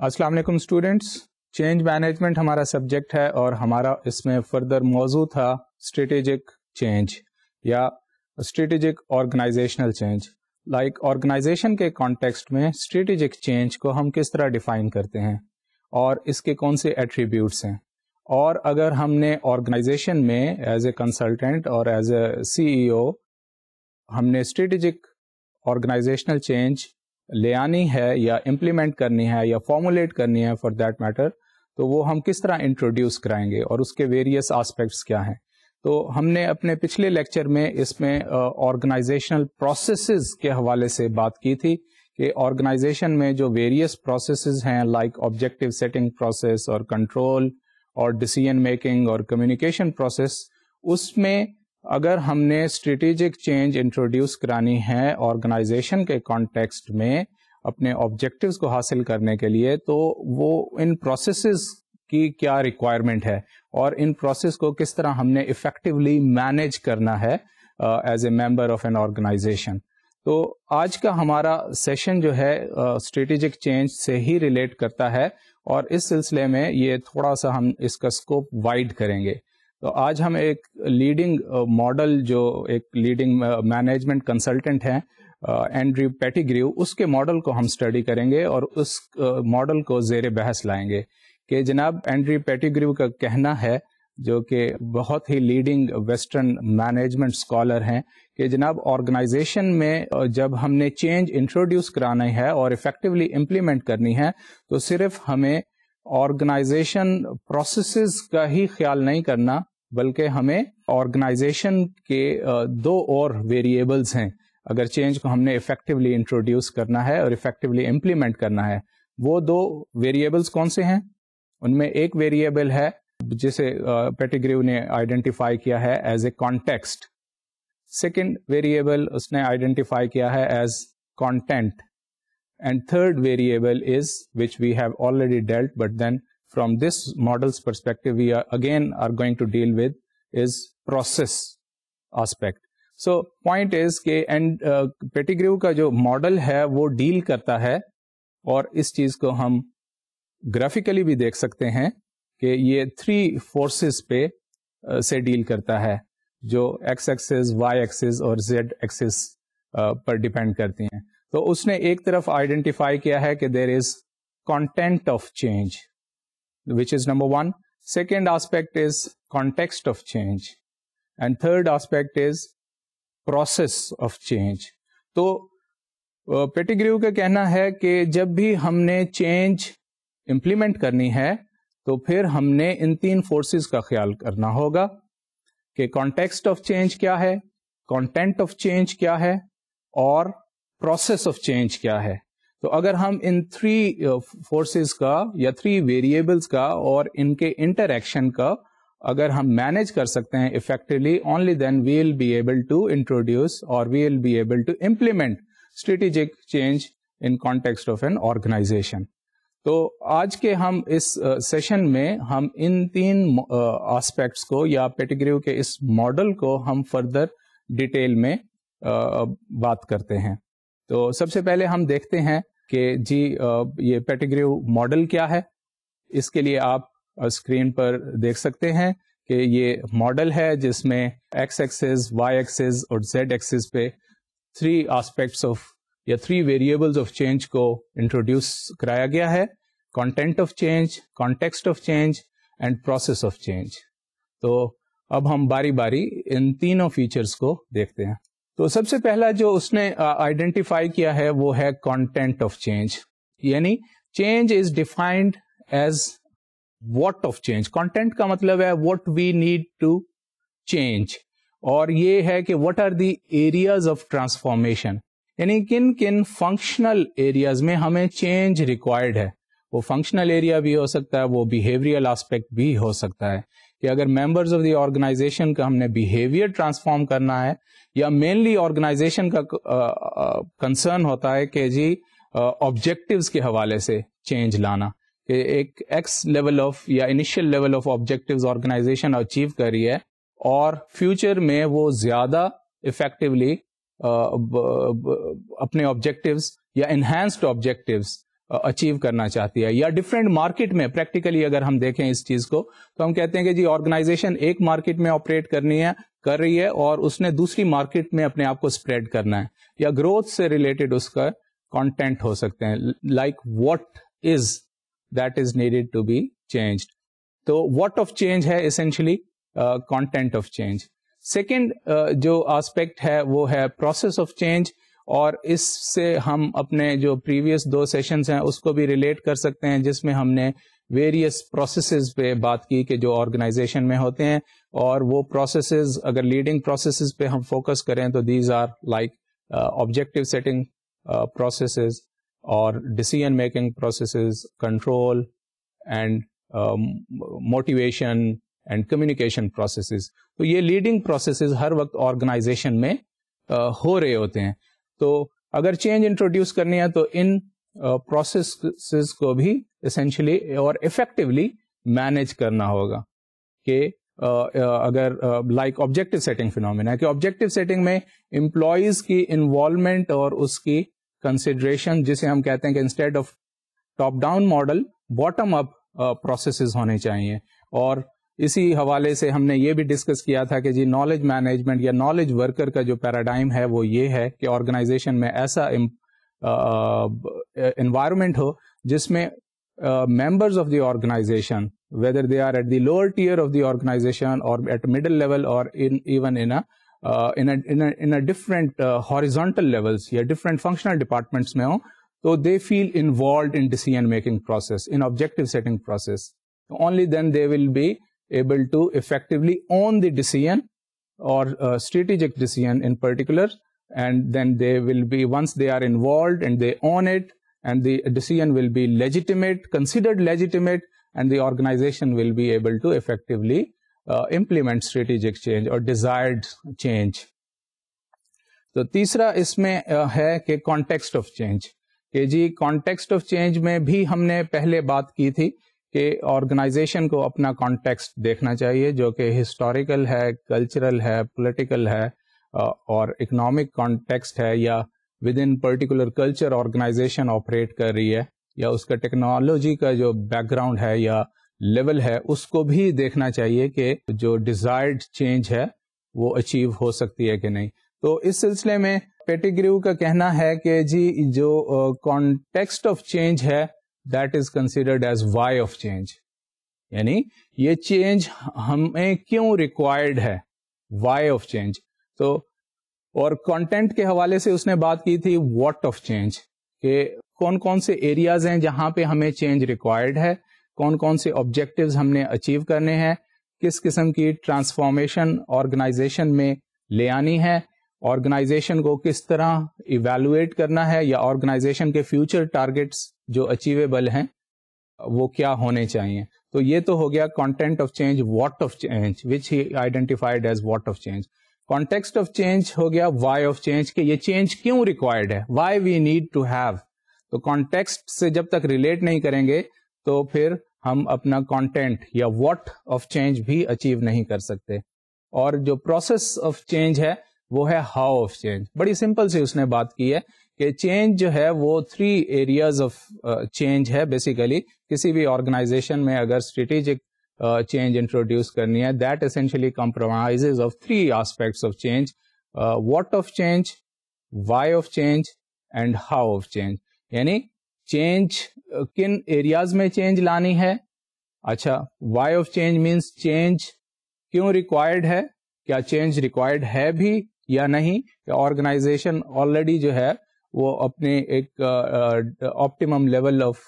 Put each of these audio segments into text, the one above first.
السلام علیکم students. Change management ہمارا سبجیکٹ ہے اور ہمارا اس میں فردر موضوع تھا اسٹریٹجک چینج یا strategic organizational change. Like organization کے کانٹیکسٹ میں اسٹریٹجک چینج کو ہم کس طرح ڈیفائن کرتے ہیں اور اس کے کون سے ایٹریبیوٹس ہیں، اور اگر ہم نے آرگنائزیشن میں ایز اے کنسلٹنٹ اور ایز اے CEO ہم نے اسٹریٹجک آرگنائزیشنل چینج لے آنی ہے یا امپلیمنٹ کرنی ہے یا فارمولیٹ کرنی ہے فار دیٹ میٹر، تو وہ ہم کس طرح انٹروڈیوس کرائیں گے اور اس کے ویریس آسپیکٹس کیا ہیں. تو ہم نے اپنے پچھلے لیکچر میں اس میں آرگنائزیشنل پروسیسز کے حوالے سے بات کی تھی کہ آرگنائزیشن میں جو ویریس پروسیسز ہیں لائک آبجیکٹو سیٹنگ پروسیس اور کنٹرول اور ڈیسیژن میکنگ اور کمیونیکیشن پروسیس، اس میں اگر ہم نے اسٹریٹجک چینج انٹروڈیوس کرانی ہے آرگنائزیشن کے کانٹیکسٹ میں اپنے آبجیکٹیوز کو حاصل کرنے کے لیے، تو وہ ان پروسیسز کی کیا ریکوائرمنٹ ہے اور ان پروسیس کو کس طرح ہم نے افیکٹولی مینیج کرنا ہے as a member of an organization. تو آج کا ہمارا سیشن جو ہے اسٹریٹجک چینج سے ہی ریلیٹ کرتا ہے اور اس سلسلے میں یہ تھوڑا سا ہم اس کا اسکوپ وائڈ کریں گے. تو آج ہم ایک لیڈنگ ماڈل، جو ایک لیڈنگ مینجمنٹ کنسلٹنٹ ہیں اینڈریو پیٹیگریو، اس کے ماڈل کو ہم اسٹڈی کریں گے اور اس ماڈل کو زیر بحث لائیں گے کہ جناب اینڈریو پیٹیگریو کا کہنا ہے، جو کہ بہت ہی لیڈنگ ویسٹرن مینجمنٹ اسکالر ہیں، کہ جناب آرگنائزیشن میں جب ہم نے چینج انٹروڈیوس کرانی ہے اور افیکٹولی امپلیمنٹ کرنی ہے تو صرف ہمیں آرگنائزیشن پروسیسز کا ہی خیال نہیں کرنا، بلکہ ہمیں آرگنائزیشن کے دو اور ویریبلز ہیں اگر چینج کو ہم نے افیکٹولی انٹروڈیوس کرنا ہے اور افیکٹولی امپلیمنٹ کرنا ہے. وہ دو ویریبلز کون سے ہیں؟ ان میں ایک ویریبل ہے جسے پیٹیگریو نے آئیڈینٹیفائی کیا ہے as a context. Second variable اس نے آئیڈینٹیفائی کیا ہے as content. And third variable is, which we have already dealt, but then from this model's perspective, we are going to deal with is process aspect. So point is کہ Pettigrew کا جو model ہے وہ deal کرتا ہے، اور اس چیز کو ہم گرافیکلی بھی دیکھ سکتے ہیں کہ یہ 3 فورسز پہ سے ڈیل کرتا ہے جو ایکس ایکسس، وائی ایکسس اور زیڈ ایکسس پر ڈیپینڈ کرتی ہیں. تو اس نے ایک طرف آئیڈینٹیفائی کیا ہے کہ there is content of change which is number 1. Second aspect is context of change and third aspect is process of change. تو پیٹیگریو کا کہنا ہے کہ جب بھی ہم نے چینج امپلیمنٹ کرنی ہے تو پھر ہم نے ان 3 فورسز کا خیال کرنا ہوگا کہ کانٹیکسٹ آف چینج کیا ہے، کانٹینٹ آف چینج کیا ہے اور پروسیس آف چینج کیا ہے. تو اگر ہم ان 3 فورسز کا یا 3 ویریبلس کا اور ان کے انٹریکشن کا اگر ہم مینج کر سکتے ہیں effectively, only then we will be able to introduce اور we will be able to implement strategic change in context of an organization. تو آج کے ہم اس سیشن میں ہم ان 3 آسپیکٹس کو یا پیٹیگریو کے اس ماڈل کو ہم فردر ڈیٹیل میں بات کرتے ہیں. تو سب سے پہلے ہم دیکھتے ہیں کہ جی یہ پیٹیگریو ماڈل کیا ہے. اس کے لیے آپ اسکرین پر دیکھ سکتے ہیں کہ یہ ماڈل ہے جس میں ایکس ایکسس، وائی ایکسس اور زیڈ ایکسس پہ 3 آسپیکٹس آف یا 3 ویریبلز آف چینج کو انٹروڈیوس کرایا گیا ہے: content of change, context of change and process of change. تو اب ہم باری باری ان تینوں فیچرز کو دیکھتے ہیں. تو سب سے پہلا جو اس نے آئیڈینٹیفائی کیا ہے وہ ہے کانٹینٹ آف چینج، یعنی change is defined as what of change. Content کا مطلب ہے what we need to change, اور یہ ہے کہ what are the areas of transformation, یعنی کن کن فنکشنل ایریاز میں ہمیں چینج ریکوائرڈ ہے. وہ فنکشنل ایریا بھی ہو سکتا ہے، وہ بیہیویئرل آسپیکٹ بھی ہو سکتا ہے کہ اگر ممبرز آف دی آرگنائزیشن کا ہم نے بیہیویئر ٹرانسفارم کرنا ہے، یا مینلی آرگنائزیشن کا کنسرن ہوتا ہے کہ جی آبجیکٹیوز کے حوالے سے چینج لانا، کہ ایک ایکس لیول آف یا initial level of objectives organization achieve کر رہی ہے اور فیوچر میں وہ زیادہ افیکٹولی اپنے آبجیکٹیوز یا انہینسڈ آبجیکٹیوز اچیو کرنا چاہتی ہے, یا ڈفرینٹ مارکیٹ میں. پریکٹیکلی اگر ہم دیکھیں اس چیز کو تو ہم کہتے ہیں کہ جی آرگنائزیشن ایک مارکیٹ میں آپریٹ کر رہی ہے اور اس نے دوسری مارکیٹ میں اپنے آپ کو اسپریڈ کرنا ہے, یا گروتھ سے ریلیٹڈ اس کا کانٹینٹ ہو سکتے ہیں, like what is that is needed to be changed. تو واٹ آف چینج ہے essentially content of change. Second جو آسپیکٹ ہے وہ ہے پروسیس آف چینج, اور اس سے ہم اپنے جو پریویس 2 سیشنز ہیں اس کو بھی ریلیٹ کر سکتے ہیں, جس میں ہم نے ویریس پروسیسز پہ بات کی کہ جو آرگنائزیشن میں ہوتے ہیں, اور وہ پروسیسز اگر لیڈنگ پروسیسز پہ ہم فوکس کریں تو these are like objective setting processes اور decision making processes, control and motivation and communication processes. تو یہ لیڈنگ پروسیسز ہر وقت آرگنائزیشن میں ہو رہے ہوتے ہیں. تو اگر چینج انٹروڈیوس کرنی ہے تو ان پروسیسز کو بھی اسینشلی اور افیکٹولی مینیج کرنا ہوگا. کہ اگر لائک آبجیکٹو سیٹنگ فینومینا ہے کہ آبجیکٹو سیٹنگ میں امپلائیز کی انوالومنٹ اور اس کی کنسیڈریشن, جسے ہم کہتے ہیں کہ instead of top down model bottom up processes ہونے چاہیے. اور اسی حوالے سے ہم نے یہ بھی ڈسکس کیا تھا کہ جی نالج مینجمنٹ یا نالج ورکر کا جو پیراڈائم ہے وہ یہ ہے کہ آرگنائزیشن میں ایسا انوائرمنٹ ہو جس میں members of the organization, whether they are at the lower tier of the organization or at middle level or even in a different horizontal levels یا different functional departments میں ہوں, تو they feel involved in decision making process, in objective setting process. Only then they will be able to effectively own the decision or strategic decision in particular, and then they will be, once they are involved and they own it, and the decision will be legitimate, considered legitimate, and the organization will be able to effectively implement strategic change or desired change. تو تیسرا اس میں ہے کہ context of change, کہ جی context of change میں بھی ہم نے پہلے بات کی تھی کہ آرگنائزیشن کو اپنا کانٹیکسٹ دیکھنا چاہیے, جو کہ ہسٹوریکل ہے, کلچرل ہے, پولیٹیکل ہے, اور اکنامک کانٹیکسٹ ہے, یا within particular culture organization operate کر رہی ہے, یا اس کا ٹیکنالوجی کا جو بیک گراؤنڈ ہے یا لیول ہے اس کو بھی دیکھنا چاہیے کہ جو ڈیزائرڈ چینج ہے وہ اچیو ہو سکتی ہے کہ نہیں. تو اس سلسلے میں پیٹیگریو کا کہنا ہے کہ جی جو کانٹیکسٹ آف چینج ہے that is considered as why of change, یعنی یہ چینج ہمیں کیوں ریکوائرڈ ہے, why of change. تو اور کنٹینٹ کے حوالے سے اس نے بات کی تھی what of change, کہ کون کون سے ایریاز ہیں جہاں پہ ہمیں چینج ریکوائرڈ ہے, کون کون سے آبجیکٹیوز ہم نے اچیو کرنے ہیں, کس قسم کی ٹرانسفارمیشن آرگنائزیشن میں لے آنی ہے, آرگنائزیشن کو کس طرح ایویلویٹ کرنا ہے, یا آرگنائزیشن کے فیوچر ٹارگیٹس جو اچیویبل ہیں وہ کیا ہونے چاہیے. تو یہ تو ہو گیا content of change, what of change, which he identified as what of change. Context of change ہو گیا وائی آف چینج, کہ یہ چینج کیوں ریکوائرڈ ہے, why we need to have. تو کانٹیکسٹ سے جب تک ریلیٹ نہیں کریں گے تو پھر ہم اپنا کانٹینٹ یا واٹ آف چینج بھی اچیو نہیں کر سکتے. اور جو پروسیس آف چینج ہے وہ ہے ہاؤ آف چینج. بڑی سمپل سی اس نے بات کی ہے کہ چینج جو ہے وہ 3 ایریاز آف چینج ہے بیسیکلی. کسی بھی آرگنائزیشن میں اگر اسٹریٹجک چینج انٹروڈیوس کرنی ہے, that essentially compromises of 3 aspects of change, what of change, why of change and how of change. یعنی چینج کن ایریاز میں چینج لانی ہے. اچھا, why of change means change کیوں ریکوائرڈ ہے, کیا چینج ریکوائرڈ ہے بھی یا نہیں, کہ آرگنائزیشن آلریڈی جو ہے وہ اپنے ایک آپٹیمم لیول آف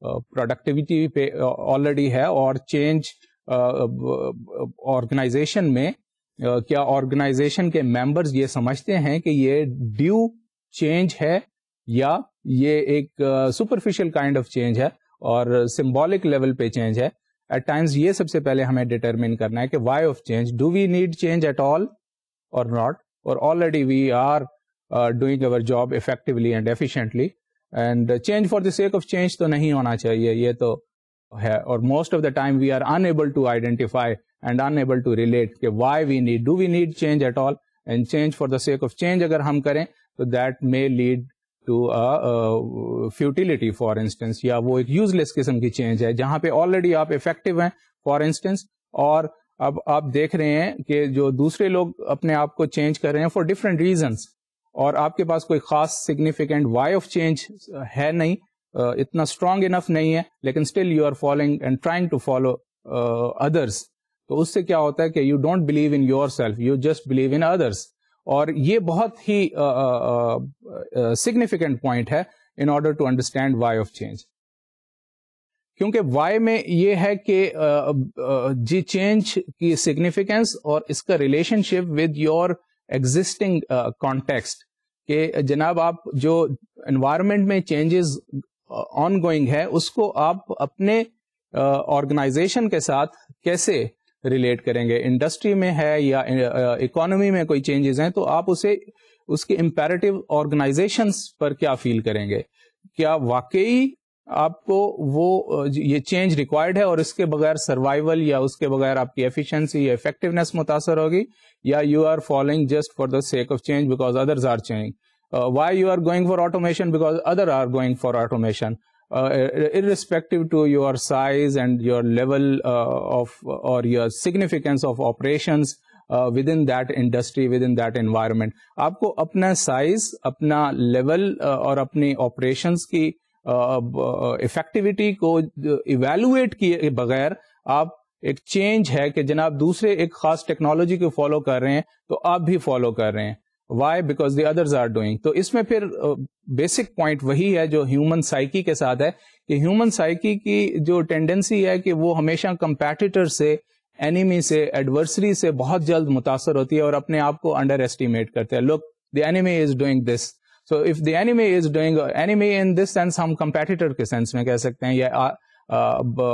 پروڈکٹیوٹی پہ آلریڈی ہے, اور چینج آرگنائزیشن میں کیا آرگنائزیشن کے ممبرز یہ سمجھتے ہیں کہ یہ ڈیو چینج ہے یا یہ ایک سپرفیشل کائنڈ آف چینج ہے اور سمبولک لیول پہ چینج ہے. ایٹ ٹائمز یہ سب سے پہلے ہمیں ڈیٹرمن کرنا ہے کہ why of change, do we need change at all اور ناٹ, اور already we are doing our job effectively and efficiently, and change for the sake of change تو نہیں ہونا چاہیے, یہ تو ہے. اور most of the time we are unable to identify and unable to relate کہ why we need, do we need change at all, and change for the sake of change اگر ہم کریں تو that may lead futility for instance, یا وہ ایک use لیس قسم کی چینج ہے جہاں پہ آلریڈی آپ افیکٹو ہیں فار انسٹنس, اور اب آپ دیکھ رہے ہیں کہ جو دوسرے لوگ اپنے آپ کو چینج کر رہے ہیں فار ڈفرینٹ ریزنس, اور آپ کے پاس کوئی خاص سگنیفیکینٹ وائی آف چینج ہے نہیں, اتنا اسٹرانگ انف نہیں ہے, لیکن still you are following and trying to follow ادرس. تو اس سے کیا ہوتا ہے کہ you don't believe in your self, you just believe in ادرس. اور یہ بہت ہی سگنیفیکینٹ پوائنٹ ہے in order to understand why of change, کیونکہ وائی میں یہ ہے کہ جی چینج کی سگنیفیکینس اور اس کا relation ship with your existing context, کہ جناب آپ جو انوائرمنٹ میں چینجز آن گوئنگ ہے اس کو آپ اپنے آرگنائزیشن کے ساتھ کیسے ریلیٹ کریں گے. انڈسٹری میں ہے یا اکانومی میں کوئی چینجز ہیں تو آپ اسے اس کے امپیریٹو آرگنائزیشنس پر کیا فیل کریں گے, کیا واقعی آپ کو وہ یہ چینج ریکوائرڈ ہے اور اس کے بغیر سروائیول یا اس کے بغیر آپ کی ایفیشنسی یا افیکٹونیس متاثر ہوگی, یا you are following just for the sake of change because others are changing. Why you are going for automation because other are going for automation, irrespective to your size and your level of or your significance of operations within that industry, within that environment. آپ کو اپنا size, اپنا level اور اپنی operations کی افیکٹیوٹی کو evaluate کیے بغیر آپ ایک چینج ہے کہ جناب دوسرے ایک خاص ٹیکنالوجی کو فالو کر رہے ہیں تو آپ بھی فالو کر رہے ہیں. Why? Because the others are doing. تو اس میں پھر بیسک پوائنٹ وہی ہے جو ہیومن سائیکی کے ساتھ ہے, کہ ہیومن سائیکی کی جو ٹینڈنسی ہے کہ وہ ہمیشہ کمپیٹیٹر سے, اینیمی سے, ایڈورسری سے بہت جلد متاثر ہوتی ہے اور اپنے آپ کو انڈر ایسٹیمیٹ کرتے ہیں. Look the enemy is doing this, so if the enemy is doing, enemy in this sense ہم کمپیٹیٹر کے سینس میں کہہ سکتے ہیں, یا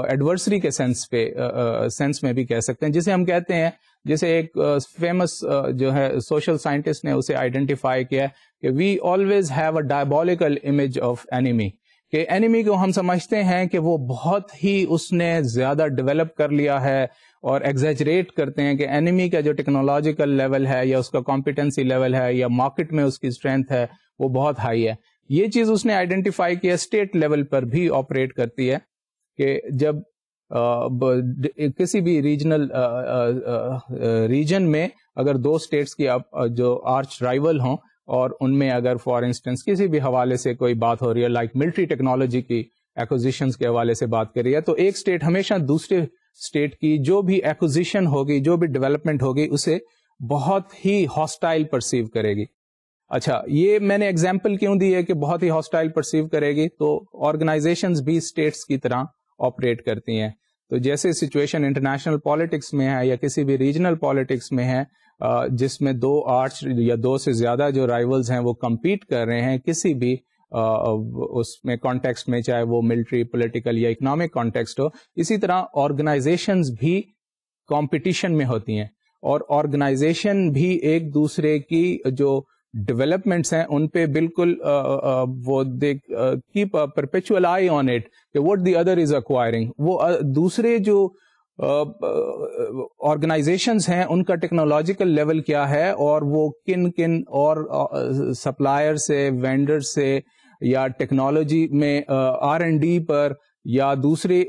ایڈورسری کے سینس میں بھی کہہ سکتے ہیں, جسے ہم کہتے ہیں, جسے ایک فیمس جو ہے سوشل سائنٹسٹ نے اسے آئیڈینٹیفائی کیا کہ we always have a diabolical image of enemy, کہ اینیمی کو ہم سمجھتے ہیں کہ وہ بہت ہی اس نے زیادہ ڈیولپ کر لیا ہے, اور ایگزیجریٹ کرتے ہیں کہ اینیمی کا جو ٹیکنالوجیکل لیول ہے یا اس کا کمپیٹنسی لیول ہے یا مارکیٹ میں اس کی اسٹرینتھ ہے وہ بہت ہائی ہے. یہ چیز اس نے آئیڈینٹیفائی کیا, اسٹیٹ لیول پر بھی آپریٹ کرتی ہے, کہ جب کسی بھی ریجن میں اگر دو اسٹیٹس کی جو آرچ رائیول ہوں اور ان میں اگر فار انسٹنس کسی بھی حوالے سے کوئی بات ہو رہی ہے, لائک ملٹری ٹیکنالوجی کی ایکوزیشنز کے حوالے سے بات کر رہی ہے, تو ایک اسٹیٹ ہمیشہ دوسرے اسٹیٹ کی جو بھی ایکوزیشن ہوگی, جو بھی ڈیولپمنٹ ہوگی, اسے بہت ہی ہاسٹائل پرسیو کرے گی. اچھا, یہ میں نے ایگزامپل کیوں دی ہے کہ بہت ہی ہاسٹائل پرسیو کرے گی؟ تو آرگنائزیشنز بھی اسٹیٹس کی طرح آپریٹ کرتی ہیں. تو جیسے سچویشن انٹرنیشنل پالیٹکس میں ہے یا کسی بھی ریجنل پالیٹکس میں ہے, جس میں دو آرچ یا دو سے زیادہ جو رائیولز ہیں وہ کمپیٹ کر رہے ہیں کسی بھی اس میں کانٹیکسٹ میں, چاہے وہ ملٹری, پولیٹیکل یا اکنامک کانٹیکسٹ ہو, اسی طرح آرگنائزیشنز بھی کمپٹیشن میں ہوتی ہیں, اور آرگنائزیشن بھی ایک دوسرے کی جو ڈیولپمنٹس ہیں ان پہ بالکل وہ they keep perpetual eye on it کہ what the other is acquiring. وہ دوسرے جو آرگنائزیشنز ہیں ان کا ٹیکنالوجیکل لیول کیا ہے, اور وہ کن کن اور سپلائر سے, وینڈر سے, یا ٹیکنالوجی میں R&D پر, یا دوسری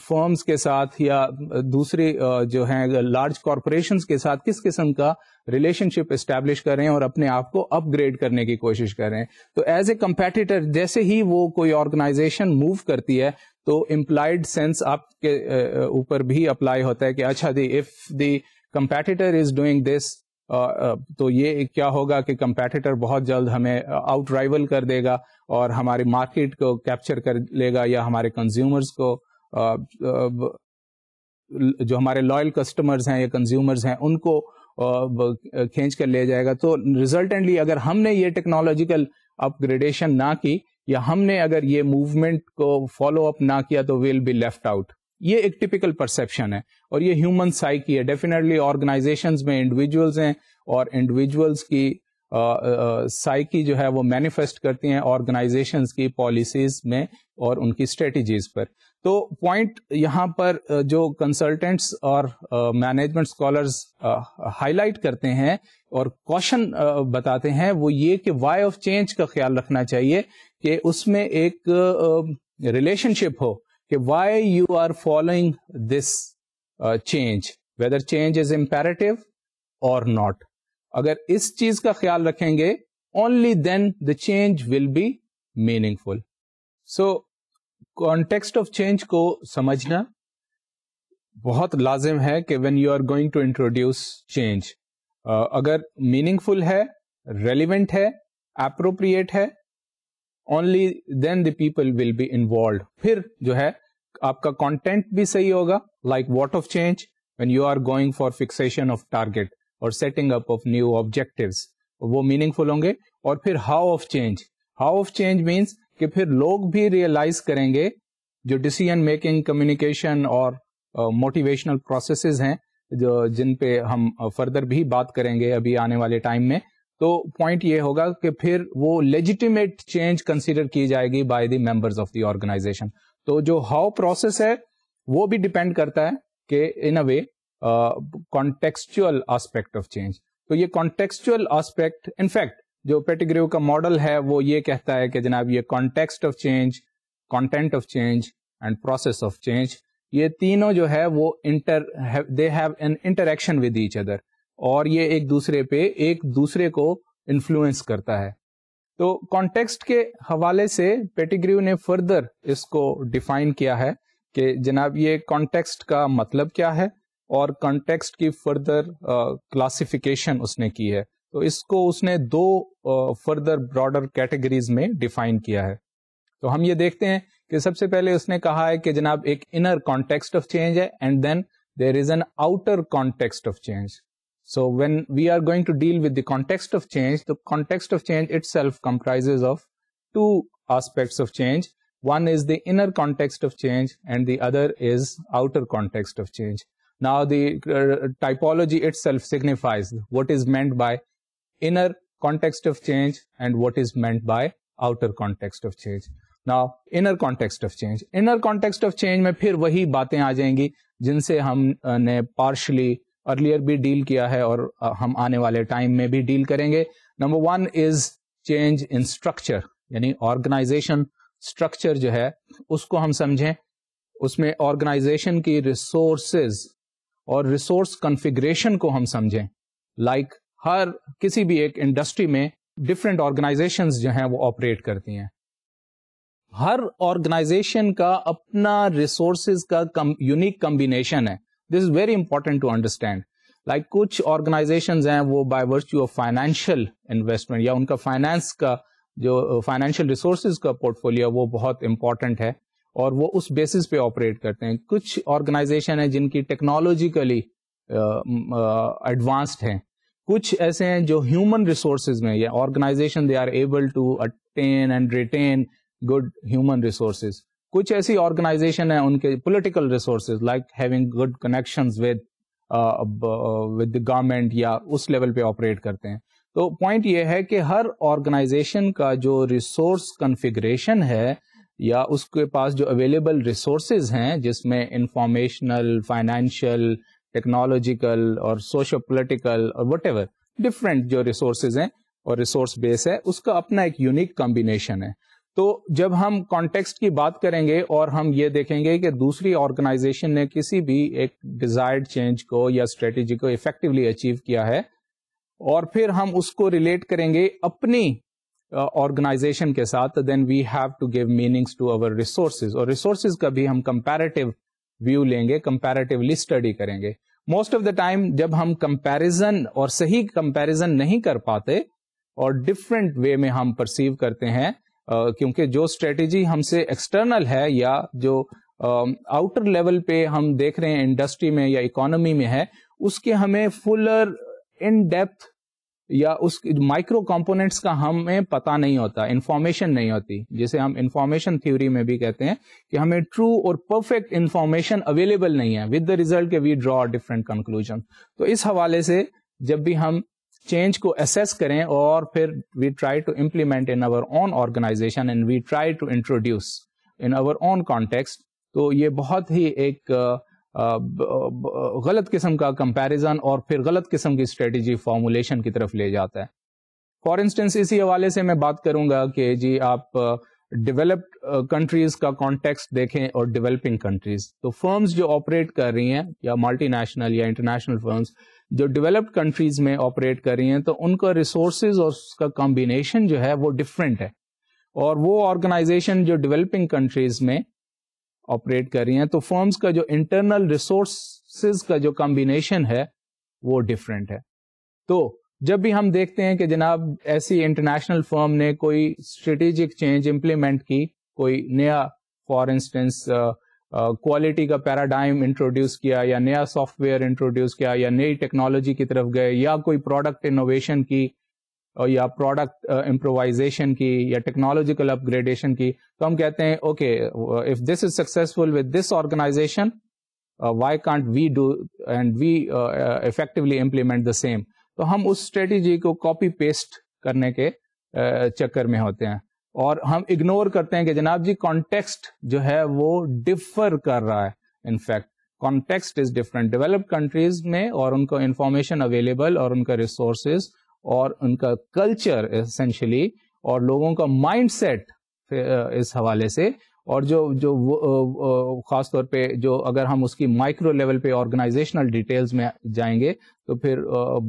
فرمز کے ساتھ, یا دوسری جو ہیں لارج کارپوریشنز کے ساتھ کس قسم کا ریلیشن شپ اسٹیبلش کر رہے ہیں اور اپنے آپ کو اپ گریڈ کرنے کی کوشش کر رہے ہیں. تو ایز اے کمپیٹیٹر جیسے ہی وہ کوئی آرگنائزیشن موو کرتی ہے تو امپلائڈ سینس آپ کے اوپر بھی اپلائی ہوتا ہے کہ اچھا the if the competitor is doing this, تو یہ کیا ہوگا کہ کمپیٹیٹر بہت جلد ہمیں آؤٹ رائیول کر دے گا اور ہماری مارکیٹ کو کیپچر کر لے گا, یا ہمارے کنزیومرز کو, جو ہمارے لائل کسٹمرز ہیں یا کنزیومرز ہیں, ان کو کھینچ کر لے جائے گا. تو ریزلٹنٹلی اگر ہم نے یہ ٹیکنالوجیکل اپ گریڈیشن نہ کی, یا ہم نے اگر یہ موومنٹ کو فالو اپ نہ کیا, تو ویل بی لیفٹ آؤٹ. یہ ایک ٹپیکل پرسپشن ہے, اور یہ ہیومن سائیکی ہے. ڈیفینیٹلی آرگنائزیشنز میں انڈیویجولز ہیں, اور انڈیویجولز کی سائیکی جو ہے وہ مینیفیسٹ کرتی ہیں آرگنائزیشنز کی پالیسیز میں اور ان کی اسٹریٹجیز پر. تو پوائنٹ یہاں پر جو کنسلٹنٹس اور مینجمنٹ اسکالرز ہائی لائٹ کرتے ہیں اور کوشن بتاتے ہیں وہ یہ کہ وائی آف چینج کا خیال رکھنا چاہیے کہ اس میں ایک ریلیشن شپ ہو کہ why you are following this change, whether change is imperative اور ناٹ. اگر اس چیز کا خیال رکھیں گے only then the change will be meaningful. So context of change کو سمجھنا بہت لازم ہے کہ when you are going to introduce change, اگر میننگ فل ہے, ریلیونٹ ہے, اپروپریٹ ہے, only then the people will be involved. پھر جو ہے آپ کا کانٹینٹ بھی صحیح ہوگا, like what of change when you are going for fixation of target اور setting up of new objectives, وہ میننگ فل ہوں گے. اور پھر how of change, how of change means کہ پھر لوگ بھی ریئلائز کریں گے جو ڈیسیژن میکنگ, کمیونیکیشن اور موٹیویشنل پروسیسز ہیں جو جن پہ ہم فردر بھی بات کریں گے ابھی آنے والے ٹائم میں. تو پوائنٹ یہ ہوگا کہ پھر وہ لیجیٹیمیٹ چینج کنسیڈر کی جائے گی by the members of the organization. تو جو ہاؤ پروسیس ہے وہ بھی ڈپینڈ کرتا ہے کہ ان اے وے کانٹیکسچل آسپیکٹ آف چینج. تو یہ کانٹیکسچل آسپیکٹ انفیکٹ جو پیٹیگریو کا ماڈل ہے وہ یہ کہتا ہے کہ جناب یہ context of change, content of change and process of change, یہ تینوں جو ہے وہ they have an interaction with each other, اور یہ ایک دوسرے کو انفلوئنس کرتا ہے. تو کانٹیکسٹ کے حوالے سے پیٹیگریو نے فردر اس کو ڈیفائن کیا ہے کہ جناب یہ کانٹیکسٹ کا مطلب کیا ہے اور کانٹیکسٹ کی فردر کلاسیفیکیشن اس نے کی ہے. تو اس کو اس نے دو فردر براڈر کیٹیگریز میں ڈیفائن کیا ہے. تو ہم یہ دیکھتے ہیں کہ سب سے پہلے اس نے کہا ہے کہ جناب ایک انر کانٹیکسٹ آف چینج ہے and then there is an outer context of change. So when we are going to deal with the context of change, the context of change itself comprises of two aspects of change. One is the inner context of change and the other is outer context of change. Now the typology itself signifies what is meant by inner context of change and what is meant by outer context of change. Now inner context of change. Inner context of change میں پھر وہی باتیں آ جائیں گی جن سے ہم نے partially ارلیئر بھی ڈیل کیا ہے اور ہم آنے والے ٹائم میں بھی ڈیل کریں گے. Number 1 is change in structure, یعنی آرگنائزیشن اسٹرکچر جو ہے اس کو ہم سمجھیں. اس میں آرگنائزیشن کی ریسورسز اور ریسورس کنفیگریشن کو ہم سمجھیں. لائک ہر کسی بھی ایک انڈسٹری میں ڈفرینٹ آرگنائزیشنز جو ہیں وہ آپریٹ کرتی ہیں. ہر آرگنائزیشن کا اپنا ریسورسز کا یونیک کمبینیشن ہے. This is very important to understand. Like کچھ آرگنائزیشنز ہیں وہ by virtue of financial investment یا ان کا فائنینس کا جو فائنینشیل ریسورسز کا پورٹ فولیو وہ بہت امپورٹنٹ ہے اور وہ اس بیسس پہ آپریٹ کرتے ہیں. کچھ آرگنائزیشن ہیں جن کی ٹیکنالوجیکلی ایڈوانسڈ ہیں. کچھ ایسے ہیں جو ہیومن ریسورسز میں یا organization they are able to attain and retain good human resources. کچھ ایسی آرگنائزیشن ہیں ان کے political resources like having good connections with the government یا اس لیول پہ آپریٹ کرتے ہیں. تو پوائنٹ یہ ہے کہ ہر آرگنائزیشن کا جو ریسورس کنفیگریشن ہے یا اس کے پاس جو اویلیبل ریسورسز ہیں جس میں انفارمیشنل, فائنینشیل, ٹیکنالوجیکل اور سوشو پولیٹیکل اور وٹ ایور ڈفرینٹ جو ریسورسز ہیں اور ریسورس بیس ہے اس کا اپنا ایک یونیک کمبینیشن ہے. تو جب ہم کانٹیکسٹ کی بات کریں گے اور ہم یہ دیکھیں گے کہ دوسری آرگنائزیشن نے کسی بھی ایک ڈیزائرڈ چینج کو یا اسٹریٹجی کو افیکٹولی اچیو کیا ہے اور پھر ہم اس کو ریلیٹ کریں گے اپنی آرگنائزیشن کے ساتھ, then we have to give meanings to our resources. اور ریسورسز کا بھی ہم کمپیریٹیو ویو لیں گے, کمپیریٹیولی اسٹڈی کریں گے. موسٹ آف دا ٹائم جب ہم کمپیریزن اور صحیح کمپیریزن نہیں کر پاتے اور ڈفرینٹ وے میں ہم پرسیو کرتے ہیں کیونکہ جو اسٹریٹجی ہم سے ایکسٹرنل ہے یا جو آؤٹر لیول پہ ہم دیکھ رہے ہیں انڈسٹری میں یا اکانومی میں ہے اس کے ہمیں فلر ان ڈیپتھ یا اس مائکرو کمپوننٹس کا ہمیں پتہ نہیں ہوتا, انفارمیشن نہیں ہوتی, جسے ہم انفارمیشن تھیوری میں بھی کہتے ہیں کہ ہمیں ٹرو اور پرفیکٹ انفارمیشن اویلیبل نہیں ہے, ود دا ریزلٹ کہ وی ڈرا ڈفرینٹ کنکلوژن. تو اس حوالے سے جب بھی ہم چینج کو اسیس کریں اور پھر we try to implement in our own organization and we try to introduce in our own context. تو یہ بہت ہی ایک غلط قسم کا کمپیریزن اور پھر غلط قسم کی اسٹریٹجی فارمولیشن کی طرف لے جاتا ہے. فار انسٹنس اسی حوالے سے میں بات کروں گا کہ جی آپ ڈیولپڈ کنٹریز کا کانٹیکسٹ دیکھیں اور ڈیولپنگ کنٹریز. تو فرمز جو آپریٹ کر رہی ہیں یا ملٹی نیشنل یا انٹرنیشنل فرمز جو ڈیولپڈ کنٹریز میں آپریٹ کر رہی ہیں تو ان کا ریسورسز اور اس کا کمبینیشن جو ہے وہ ڈفرینٹ ہے, اور وہ آرگنائزیشن جو ڈیولپنگ کنٹریز میں آپریٹ کر رہی ہیں تو فرمز کا جو انٹرنل ریسورسز کا جو کمبینیشن ہے وہ ڈفرینٹ ہے. تو جب بھی ہم دیکھتے ہیں کہ جناب ایسی انٹرنیشنل فرم نے کوئی اسٹریٹجک چینج امپلیمنٹ کی, کوئی نیا فار انسٹنس کوالٹی کا پیراڈائم انٹروڈیوس کیا یا نیا سافٹ ویئر انٹروڈیوس کیا یا نئی ٹیکنالوجی کی طرف گئے یا کوئی پروڈکٹ انوویشن کی یا پروڈکٹ امپرووائزیشن کی یا ٹیکنالوجیکل اپ گریڈیشن کی, تو ہم کہتے ہیں okay if this is successful with this organization why can't we do and we effectively implement the same. تو ہم اس اسٹریٹجی کو کاپی پیسٹ کرنے کے چکر میں ہوتے ہیں اور ہم اگنور کرتے ہیں کہ جناب جی کانٹیکسٹ جو ہے وہ ڈفر کر رہا ہے. In fact context is different developed countries میں, اور ان کو انفارمیشن اویلیبل اور ان کا ریسورسز اور ان کا کلچر اسینشلی اور لوگوں کا مائنڈ سیٹ اس حوالے سے, اور جو خاص طور پہ جو اگر ہم اس کی مائکرو لیول پہ آرگنائزیشنل ڈیٹیلز میں جائیں گے تو پھر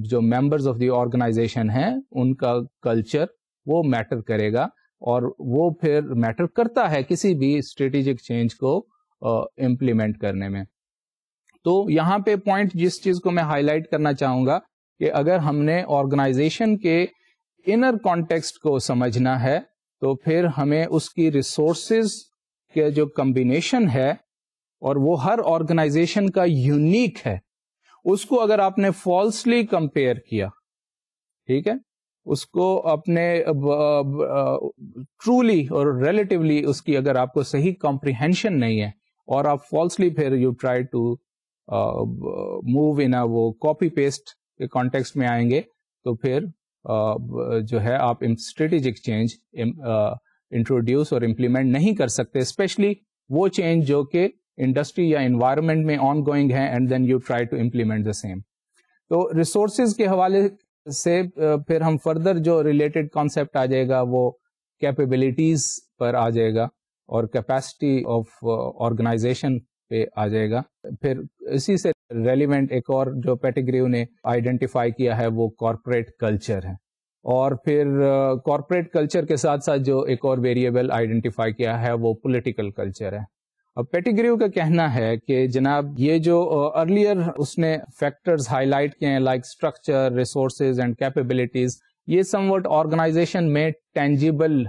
جو ممبرز آف دی آرگنائزیشن ہیں ان کا کلچر وہ میٹر کرے گا, اور وہ پھر میٹر کرتا ہے کسی بھی اسٹریٹجک چینج کو امپلیمنٹ کرنے میں. تو یہاں پہ پوائنٹ جس چیز کو میں ہائی لائٹ کرنا چاہوں گا کہ اگر ہم نے آرگنائزیشن کے انر کانٹیکسٹ کو سمجھنا ہے تو پھر ہمیں اس کی ریسورسز کے جو کمبینیشن ہے, اور وہ ہر آرگنائزیشن کا یونیک ہے, اس کو اگر آپ نے فالسلی کمپیئر کیا, ٹھیک ہے, اس کو اپنے ٹرولی اور ریلیٹیولی اس کی اگر آپ کو صحیح کمپریہنشن نہیں ہے اور آپ فالسلی پھر you try to move in وہ کاپی پیسٹ کے کانٹیکسٹ میں آئیں گے تو پھر جو ہے آپ اسٹریٹجک چینج انٹروڈیوس اور امپلیمنٹ نہیں کر سکتے, اسپیشلی وہ چینج جو کہ انڈسٹری یا انوائرمنٹ میں آن گوئنگ ہے and then you try to implement the same. تو ریسورسز کے حوالے سے پھر ہم فردر جو ریلیٹڈ کانسیپٹ آ جائے گا وہ کیپیبلٹیز پر آ جائے گا اور کیپیسٹی آف آرگنائزیشن پہ آ جائے گا. پھر اسی سے ریلیونٹ ایک اور جو پیٹیگری نے آئیڈینٹیفائی کیا ہے وہ کارپوریٹ کلچر ہے, اور پھر کارپوریٹ کلچر کے ساتھ ساتھ جو ایک اور ویریبل آئیڈینٹیفائی کیا ہے وہ پولیٹیکل کلچر ہے. اب پیٹیگریو کا کہنا ہے کہ جناب یہ جو ارلیئر اس نے فیکٹرز ہائی لائٹ کیے ہیں like structure, resources and capabilities, یہ سم وٹ آرگنائزیشن میں ٹینجیبل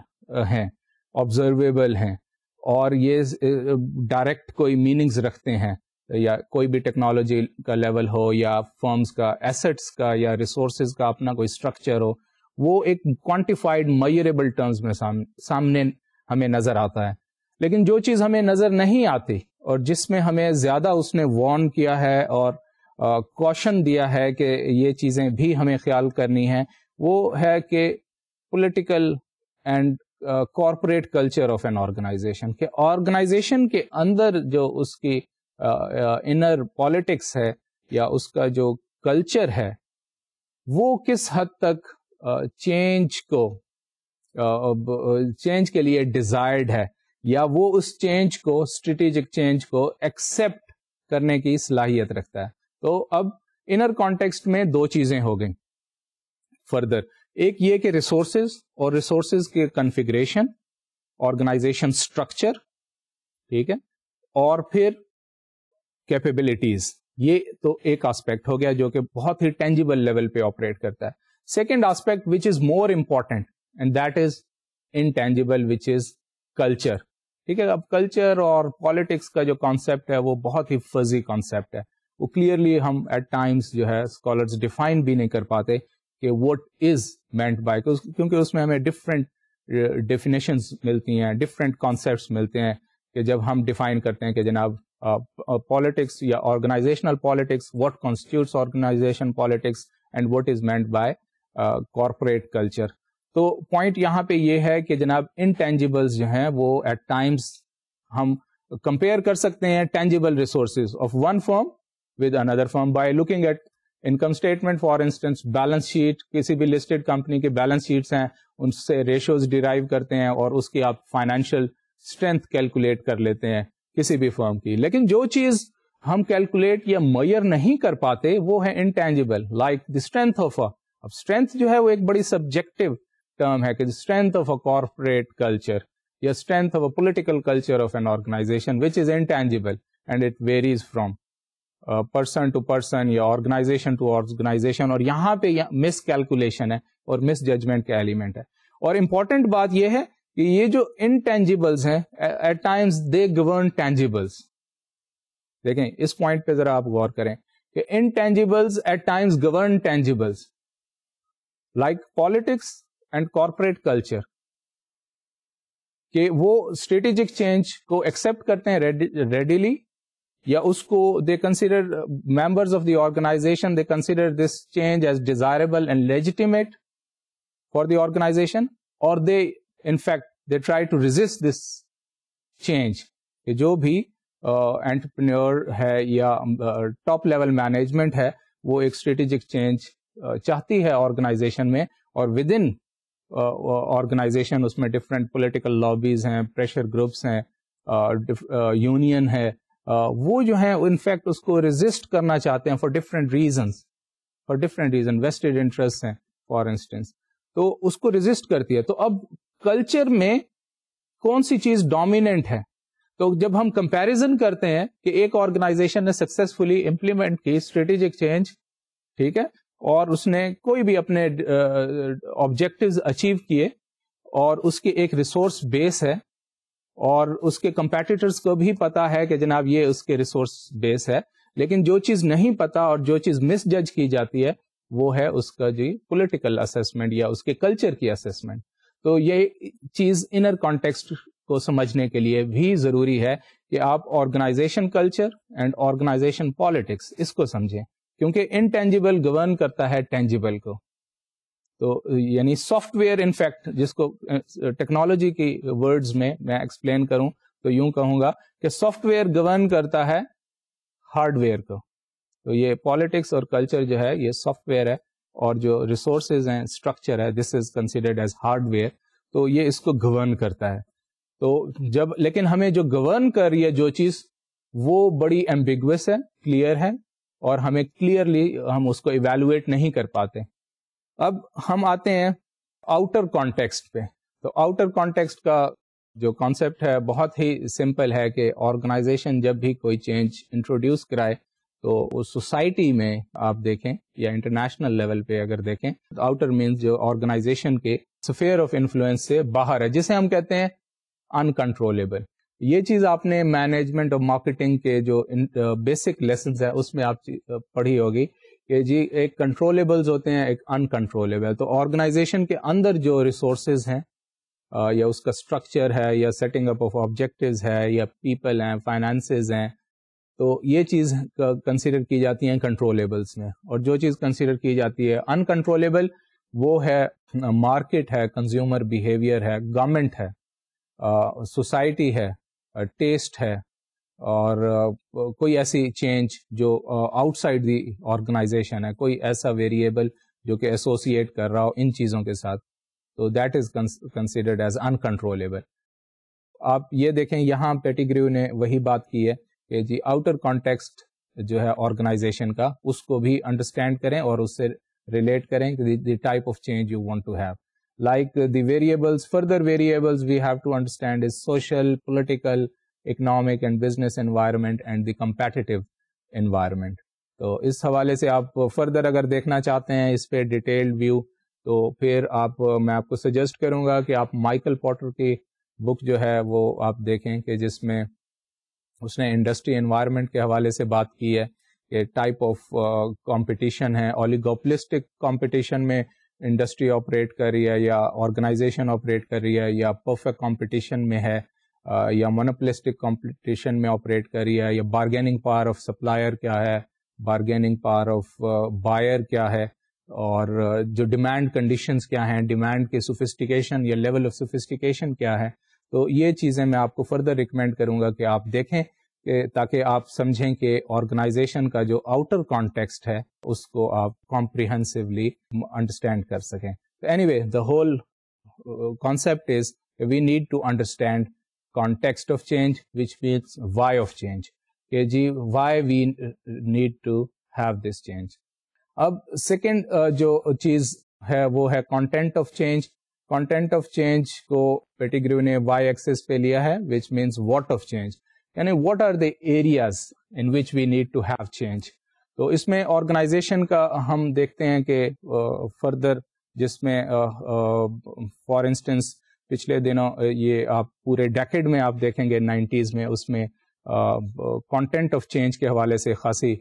ہیں, آبزرویبل ہیں, اور یہ ڈائریکٹ کوئی میننگز رکھتے ہیں, یا کوئی بھی ٹیکنالوجی کا لیول ہو یا فرمز کا ایسٹس کا یا ریسورسز کا اپنا کوئی اسٹرکچر ہو, وہ ایک کوانٹیفائڈ میئریبل ٹرمز میں سامنے ہمیں نظر آتا ہے. لیکن جو چیز ہمیں نظر نہیں آتی اور جس میں ہمیں زیادہ اس نے وارن کیا ہے اور کوشن دیا ہے کہ یہ چیزیں بھی ہمیں خیال کرنی ہیں, وہ ہے کہ political and corporate culture of an organization, کہ آرگنائزیشن کے اندر جو اس کی انر پالیٹکس ہے یا اس کا جو کلچر ہے وہ کس حد تک چینج کے لیے ڈیزائرڈ ہے, یا وہ اس چینج کو اسٹریٹجک چینج کو ایکسپٹ کرنے کی صلاحیت رکھتا ہے. تو اب انر کانٹیکسٹ میں دو چیزیں ہو گئیں فردر, ایک یہ کہ ریسورسز اور ریسورسز کے کنفیگریشن, آرگنائزیشن اسٹرکچر, ٹھیک ہے, اور پھر کیپیبلٹیز. یہ تو ایک آسپیکٹ ہو گیا جو کہ بہت ہی ٹینجیبل لیول پہ آپریٹ کرتا ہے. Second aspect which is more important and that is intangible which is culture. ٹھیک ہے, اب کلچر اور پالیٹکس کا جو کانسیپٹ ہے وہ بہت ہی فزی کانسیپٹ ہے, وہ کلیئرلی ہم ایٹ ٹائمس جو ہے اسکالرز ڈیفائن بھی نہیں کر پاتے کہ واٹ از مینٹ بائی, کیونکہ اس میں ہمیں ڈفرینٹ ڈیفینیشنز ملتی ہیں, ڈفرینٹ کانسیپٹس ملتے ہیں کہ جب ہم ڈیفائن کرتے ہیں کہ جناب پالیٹکس یا organizational politics, what constitutes organization politics and what is meant by corporate culture. تو پوائنٹ یہاں پہ یہ ہے کہ جناب انٹینجیبلز جو ہیں وہ ایٹ ٹائمز ہم کمپیئر کر سکتے ہیں tangible resources of one firm with اندر firm by looking at income statement. For instance balance sheet, کسی بھی لسٹڈ کمپنی کے بیلنس شیٹس ہیں, ان سے ریشوز ڈیرائیو کرتے ہیں اور اس کی آپ فائنینشیل اسٹرینتھ کیلکولیٹ کر لیتے ہیں کسی بھی فرم کی. لیکن جو چیز ہم کیلکولیٹ یا میئر نہیں کر پاتے وہ ہے intangible, like the strength of اب اسٹرینتھ جو ہے وہ ایک بڑی سبجیکٹو ٹرم ہے کہ strength of a corporate culture یا strength of a political culture of an organisation which is intangible and it varies from person to person یا آرگنائزیشن ٹو آرگنائزیشن. اور یہاں پہ مس کیلکولیشن ہے اور مس ججمنٹ کا ایلیمنٹ ہے. اور امپورٹنٹ بات یہ ہے کہ یہ جو انٹینجیبلز ہیں at times they govern tangibles. دیکھیں اس پوائنٹ پہ ذرا آپ غور کریں کہ intangibles at times govern tangibles like politics and corporate culture, کہ وہ اسٹریٹجک چینج کو ایکسپٹ کرتے ہیں ریڈیلی یا اس کو they consider members of the organization they consider this change as desirable and legitimate for the organisation, اور they in fact they try to resist this change. کہ جو بھی انٹرپرینور ہے یا ٹاپ لیول مینجمنٹ ہے وہ ایک اسٹریٹجک چینج چاہتی ہے آرگنائزیشن میں, اور ود ان آرگنائزیشن اس میں ڈفرینٹ پولیٹیکل لابیز ہیں, پریشر گروپس ہیں, یونین ہے, وہ جو ہیں انفیکٹ اس کو ریزسٹ کرنا چاہتے ہیں for different reason vested interest ہیں فار انسٹنس, تو اس کو ریزسٹ کرتی ہے. تو اب کلچر میں کون سی چیز ڈومیننٹ ہے؟ تو جب ہم کمپیریزن کرتے ہیں کہ ایک آرگنائزیشن نے سکسیسفلی امپلیمنٹ کی اسٹریٹجک چینج, ٹھیک ہے, اور اس نے کوئی بھی اپنے آبجیکٹیوز اچیو کیے اور اس کی ایک ریسورس بیس ہے اور اس کے کمپیٹیٹرز کو بھی پتا ہے کہ جناب یہ اس کے ریسورس بیس ہے, لیکن جو چیز نہیں پتا اور جو چیز مس جج کی جاتی ہے وہ ہے اس کا جی پولیٹیکل اسیسمنٹ یا اس کے کلچر کی اسیسمنٹ. تو یہ چیز انر کانٹیکسٹ کو سمجھنے کے لیے بھی ضروری ہے کہ آپ organisation culture and organisation politics اس کو سمجھیں, کیونکہ انٹینجیبل گورن کرتا ہے ٹینجیبل کو. تو یعنی سافٹ ویئر انفیکٹ جس کو ٹیکنالوجی کی ورڈز میں ایکسپلین کروں تو یوں کہوں گا کہ سافٹ ویئر گورن کرتا ہے ہارڈ ویئر کو. تو یہ پالیٹکس اور کلچر جو ہے یہ سافٹ ویئر ہے, اور جو ریسورسز ہیں اسٹرکچر ہے this is considered as hardware, تو یہ اس کو گورن کرتا ہے. تو جب لیکن ہمیں جو گورن کر رہی ہے جو چیز وہ بڑی ایمبیگوس ہے, کلیئر ہے, اور ہمیں کلیئرلی ہم اس کو ایویلویٹ نہیں کر پاتے. اب ہم آتے ہیں آؤٹر کانٹیکسٹ پہ. تو آؤٹر کانٹیکسٹ کا جو کانسیپٹ ہے بہت ہی سمپل ہے کہ آرگنائزیشن جب بھی کوئی چینج انٹروڈیوس کرائے تو اس سوسائٹی میں آپ دیکھیں یا انٹرنیشنل لیول پہ اگر دیکھیں تو آؤٹر مینس جو آرگنائزیشن کے اسفیئر آف انفلوئنس سے باہر ہے, جسے ہم کہتے ہیں انکنٹرولیبل. یہ چیز آپ نے مینجمنٹ اور مارکیٹنگ کے جو بیسک لیسنز ہے اس میں آپ پڑھی ہوگی کہ جی ایک کنٹرولیبلز ہوتے ہیں, ایک انکنٹرولیبل. تو آرگنائزیشن کے اندر جو ریسورسز ہیں یا اس کا اسٹرکچر ہے یا سیٹنگ اپ آف آبجیکٹیوز ہے یا پیپل ہیں, فائنانسز ہیں, تو یہ چیز کنسیڈر کی جاتی ہیں کنٹرولیبلس میں. اور جو چیز کنسیڈر کی جاتی ہے انکنٹرولیبل وہ ہے مارکیٹ ہے, کنزیومر بیہیویئر ہے, گورنمنٹ ہے, سوسائٹی ہے, ٹیسٹ ہے, اور کوئی ایسی چینج جو آؤٹ سائڈ دی آرگنائزیشن ہے, کوئی ایسا ویریبل جو کہ ایسوسیٹ کر رہا ہو ان چیزوں کے ساتھ, تو that is considered as uncontrollable. آپ یہ دیکھیں یہاں پیٹیگریو نے وہی بات کی ہے کہ جی آؤٹر کانٹیکسٹ جو ہے آرگنائزیشن کا اس کو بھی انڈرسٹینڈ کریں اور اس سے ریلیٹ کریں کہ the type of change you want to have. Like the variables, further variables we have to understand is social, political, economic and business environment and the competitive environment. تو اس حوالے سے آپ فردر اگر دیکھنا چاہتے ہیں اس پہ ڈیٹیلڈ ویو تو پھر میں آپ کو سجیسٹ کروں گا کہ آپ مائیکل پورٹر کی بک جو ہے وہ آپ دیکھیں کہ جس میں اس نے انڈسٹری انوائرمنٹ کے حوالے سے بات کی ہے کہ ٹائپ آف کمپٹیشن ہے, اولیگوپلسٹک کمپٹیشن میں انڈسٹری آپریٹ کر رہی ہے یا آرگنائزیشن آپریٹ کر رہی ہے, یا پرفیکٹ کمپٹیشن میں ہے, یا مونوپلسٹک کمپٹیشن میں آپریٹ کر رہی ہے, یا بارگیننگ پاور آف سپلائر کیا ہے, بارگیننگ پاور آف بائر کیا ہے, اور جو ڈیمانڈ کنڈیشنز کیا ہیں, ڈیمانڈ کے سوفسٹیکیشن یا لیول آف سوفسٹیکیشن کیا ہے. تو یہ چیزیں میں آپ کو فردر ریکمینڈ کروں گا کہ آپ دیکھیں, کہ تاکہ آپ سمجھیں کہ آرگنائزیشن کا جو آؤٹر کانٹیکسٹ ہے اس کو آپ کمپریہنسولی انڈرسٹینڈ کر سکیں. Any way the whole concept is we need to understand context of change, which means why of change, کہ جی why we need to have this change. اب سیکنڈ جو چیز ہے وہ ہے content of change. content of change کو پیٹیگریو نے y axis پہ لیا ہے, which means what of change, یعنی what are the areas in which we need to have change. تو اس میں آرگنائزیشن کا ہم دیکھتے ہیں کہ فردر جس میں فار انسٹنس پچھلے دنوں یہ آپ پورے ڈیکیڈ میں آپ دیکھیں گے 90s میں, اس میں کانٹینٹ آف چینج کے حوالے سے خاصی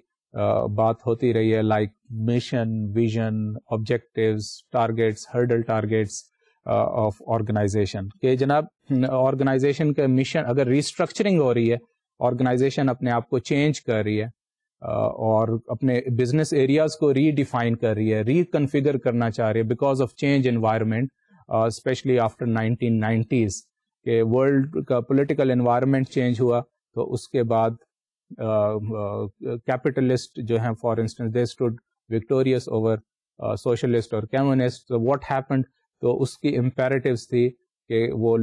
بات ہوتی رہی ہے, like mission, vision, objectives, targets, hurdle targets of organization. کہ جناب آرگنائزیشن کا مشن اگر ریسٹرکچرنگ ہو رہی ہے, آرگنائزیشن اپنے آپ کو چینج کر رہی ہے اور اپنے بزنس ایریاز کو ری ڈیفائن کر رہی ہے, ری کنفیگر کرنا چاہ رہی ہے because of change environment, especially after 1990s کہ ورلڈ کا پولیٹیکل انوائرمنٹ چینج ہوا. تو اس کے بعد کیپٹلسٹ جو ہیں for instance they stood victorious over socialist اور کمیونسٹ. واٹ ہیپنڈ, تو اس کی امپیریٹیوز تھی کہ وہ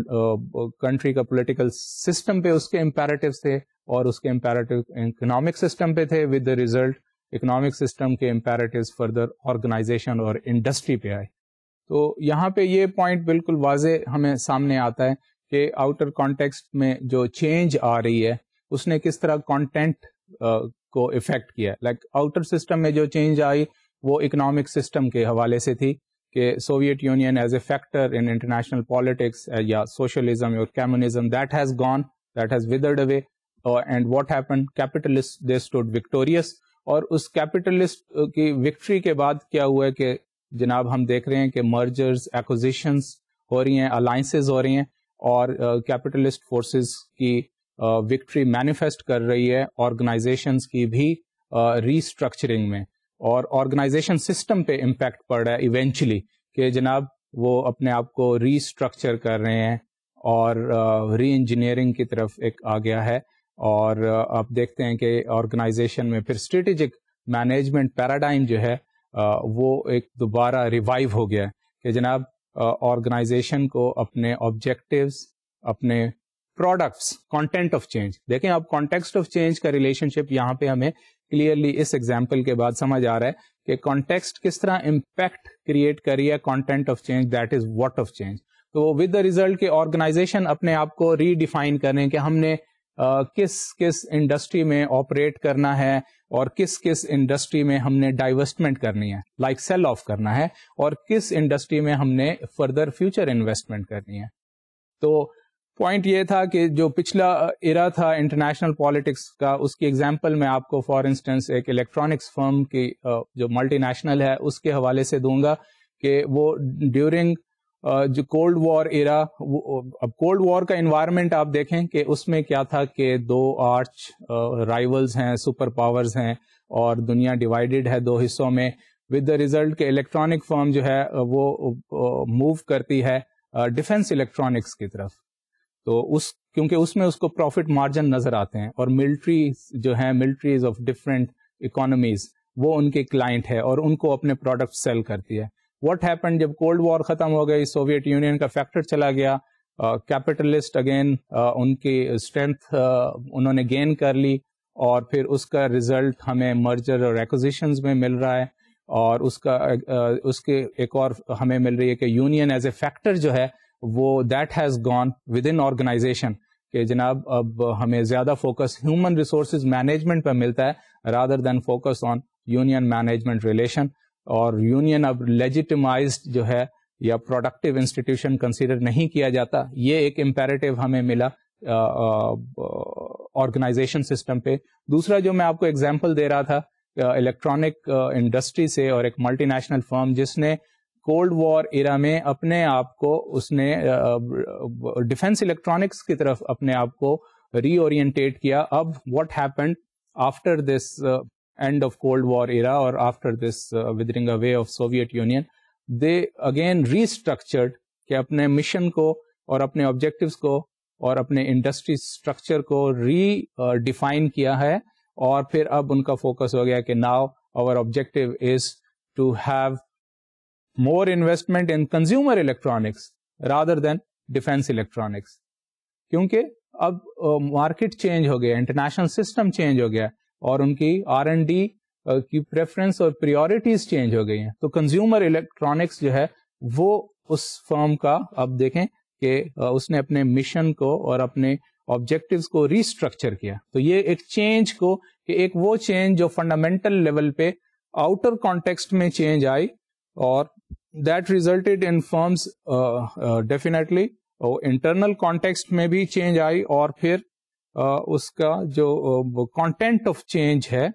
کنٹری کا پولیٹیکل سسٹم پہ اس کے امپیریٹیوز تھے, اور اس کے امپیریٹیو اکنامک سسٹم پہ تھے, with the result economic system کے امپیریٹیوز فردر آرگنائزیشن اور انڈسٹری پہ آئے. تو یہاں پہ یہ پوائنٹ بالکل واضح ہمیں سامنے آتا ہے کہ آؤٹر کانٹیکسٹ میں جو چینج آ رہی ہے اس نے کس طرح کانٹینٹ کو افیکٹ کیا. لائک آؤٹر سسٹم میں جو چینج آئی وہ اکنامک سسٹم کے حوالے سے تھی کہ Soviet Union as a factor in international politics یا سوشلزم اور communism that has gone, that has withered away. And what happen, capitalist they stood victorious. اور اس کیپٹلسٹ کی وکٹری کے بعد کیا ہوا ہے کہ جناب ہم دیکھ رہے ہیں کہ مرجرز, ایکوزیشنز ہو رہی ہیں, الائنسز ہو رہی ہیں, اور کیپٹلسٹ فورسز کی وکٹری مینیفیسٹ کر رہی ہے آرگنائزیشنز کی بھی ریسٹرکچرنگ میں, اور آرگنائزیشن سسٹم پہ امپیکٹ پڑ رہا ہے ایونچولی کہ جناب وہ اپنے آپ کو ریسٹرکچر کر رہے ہیں اور ری انجینئرنگ کی طرف ایک آ گیا ہے. اور آپ دیکھتے ہیں کہ آرگنائزیشن میں پھر اسٹریٹجک مینجمنٹ پیراڈائم جو ہے وہ ایک دوبارہ ریوائیو ہو گیا ہے کہ جناب آرگنائزیشن کو اپنے آبجیکٹیوز, اپنے پروڈکٹس, کانٹینٹ آف چینج. دیکھیں آپ کانٹیکسٹ آف چینج کا ریلیشن شپ یہاں پہ ہمیں کلیئرلی اس ایگزامپل کے بعد سمجھ آ رہا ہے کہ کانٹیکسٹ کس طرح امپیکٹ کریٹ کری ہے content of change, that is what of change. تو ود دا ریزلٹ کہ آرگنائزیشن اپنے آپ کو ری ڈیفائن کریں کہ ہم نے کس انڈسٹری میں آپریٹ کرنا ہے اور کس انڈسٹری میں ہم نے ڈائیورسٹمنٹ کرنی ہے, لائک سیل آف کرنا ہے, اور کس انڈسٹری میں ہم نے فردر فیوچر انویسٹمنٹ کرنی ہے. تو پوائنٹ یہ تھا کہ جو پچھلا ایرا تھا انٹرنیشنل پالیٹکس کا, اس کی ایگزامپل میں آپ کو فار انسٹنس ایک الیکٹرانکس فرم کی جو ملٹی نیشنل ہے اس کے حوالے سے دوں گا کہ وہ ڈیورنگ جو کولڈ وار ایرا, اب کولڈ وار کا انوائرمنٹ آپ دیکھیں کہ اس میں کیا تھا کہ دو آرچ رائیولز ہیں, سپر پاورز ہیں, اور دنیا ڈیوائیڈڈ ہے دو حصوں میں, ود دا ریزلٹ کہ الیکٹرانک فرم جو ہے وہ موو کرتی ہے ڈیفینس الیکٹرانکس کی طرف. تو کیونکہ اس میں اس کو پروفٹ مارجن نظر آتے ہیں, اور ملٹری جو ہیں, ملٹریز آف ڈفرینٹ اکانومیز, وہ ان کے کلائنٹ ہے اور ان کو اپنے پروڈکٹ سیل کرتی ہے. واٹ ہیپن, جب کولڈ وار ختم ہو گئی, سوویت یونین کا فیکٹر چلا گیا, کیپٹلسٹ اگین ان کی اسٹرینتھ انہوں نے گین کر لی, اور پھر اس کا ریزلٹ ہمیں مرجر اور ایکوزیشنز میں مل رہا ہے, اور اس کے ایک اور ہمیں مل رہی ہے کہ یونین ایز اے فیکٹر جو ہے وہ that has gone within organization کہ جناب اب ہمیں زیادہ فوکس ہیومن ریسورسز مینجمنٹ پہ ملتا ہے rather than focus on union management relation. اور یونین اب لیجیٹمائزڈ جو ہے یا پروڈکٹیو انسٹیٹیوشن کنسیڈر نہیں کیا جاتا. یہ ایک امپیریٹیو ہمیں ملا آرگنائزیشن سسٹم پہ. دوسرا جو میں آپ کو ایگزامپل دے رہا تھا الیکٹرانک انڈسٹری سے, اور ایک ملٹی نیشنل فرم جس نے کولڈ وار ایرا میں اپنے آپ کو, اس نے ڈیفینس الیکٹرانکس کی طرف اپنے آپ کو ری اورینٹیٹ کیا. اب what happened after this end of Cold War era or after this withering away of Soviet Union, they again restructured کہ اپنے مشن کو اور اپنے آبجیکٹیوز کو اور اپنے انڈسٹری اسٹرکچر کو ڈیفائن کیا ہے, اور پھر اب ان کا فوکس ہو گیا کہ now our objective is to have more investment in consumer electronics rather than defense electronics. کیونکہ اب مارکیٹ چینج ہو گیا, انٹرنیشنل سسٹم چینج ہو گیا, اور ان کی R&D کی پریفرنس اور پریورٹیز چینج ہو گئی ہیں. تو کنزیومر الیکٹرانکس جو ہے وہ اس فرم کا اب دیکھیں کہ اس نے اپنے مشن کو اور اپنے آبجیکٹیوز کو ریسٹرکچر کیا. تو یہ ایک چینج کو کہ ایک وہ چینج جو فنڈامنٹل لیول پہ آؤٹر کانٹیکسٹ میں چینج آئی, اور that resulted in firms definitely internal context میں بھی چینج آئی, اور پھر اس کا جو کانٹینٹ آف چینج ہے,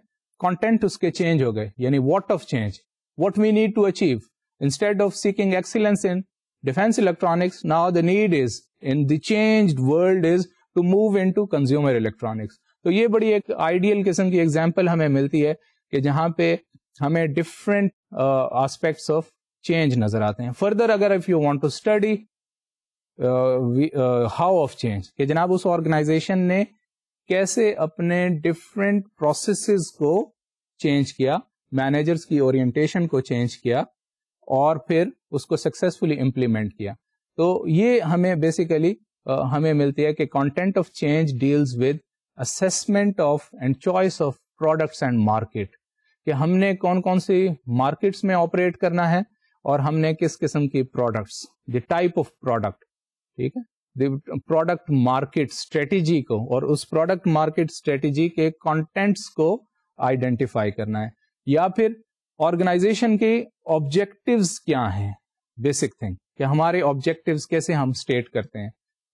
کانٹینٹ اس کے چینج ہو گئے. یعنی what of change, what we need to achieve. Instead of seeking excellence in defence electronics, now the need is in the changed world is to move into consumer electronics. تو یہ بڑی ایک ideal قسم کی example ہمیں ملتی ہے کہ جہاں پہ ہمیں ڈفرینٹ آسپیکٹس آف چینج نظر آتے ہیں. فردر اگر if you want to study how of change, کہ جناب اس آرگنائزیشن نے کیسے اپنے ڈفرینٹ پروسیسز کو چینج کیا, مینیجرس کی اورینٹیشن کو چینج کیا, اور پھر اس کو سکسیسفلی امپلیمنٹ کیا. تو یہ ہمیں بیسیکلی ہمیں ملتی ہے کہ content of change deals with assessment of and choice of products and market, کہ ہم نے کون کون سی مارکیٹس میں آپریٹ کرنا ہے, اور ہم نے کس قسم کی products, the type of product, ٹھیک ہے, دی پروڈکٹ مارکیٹ اسٹریٹجی کو, اور اس پروڈکٹ مارکیٹ اسٹریٹجی کے کانٹینٹس کو آئیڈینٹیفائی کرنا ہے. یا پھر آرگنائزیشن کے آبجیکٹیوز کیا ہیں, بیسک تھنگ کہ ہمارے آبجیکٹیوز کیسے ہم اسٹیٹ کرتے ہیں,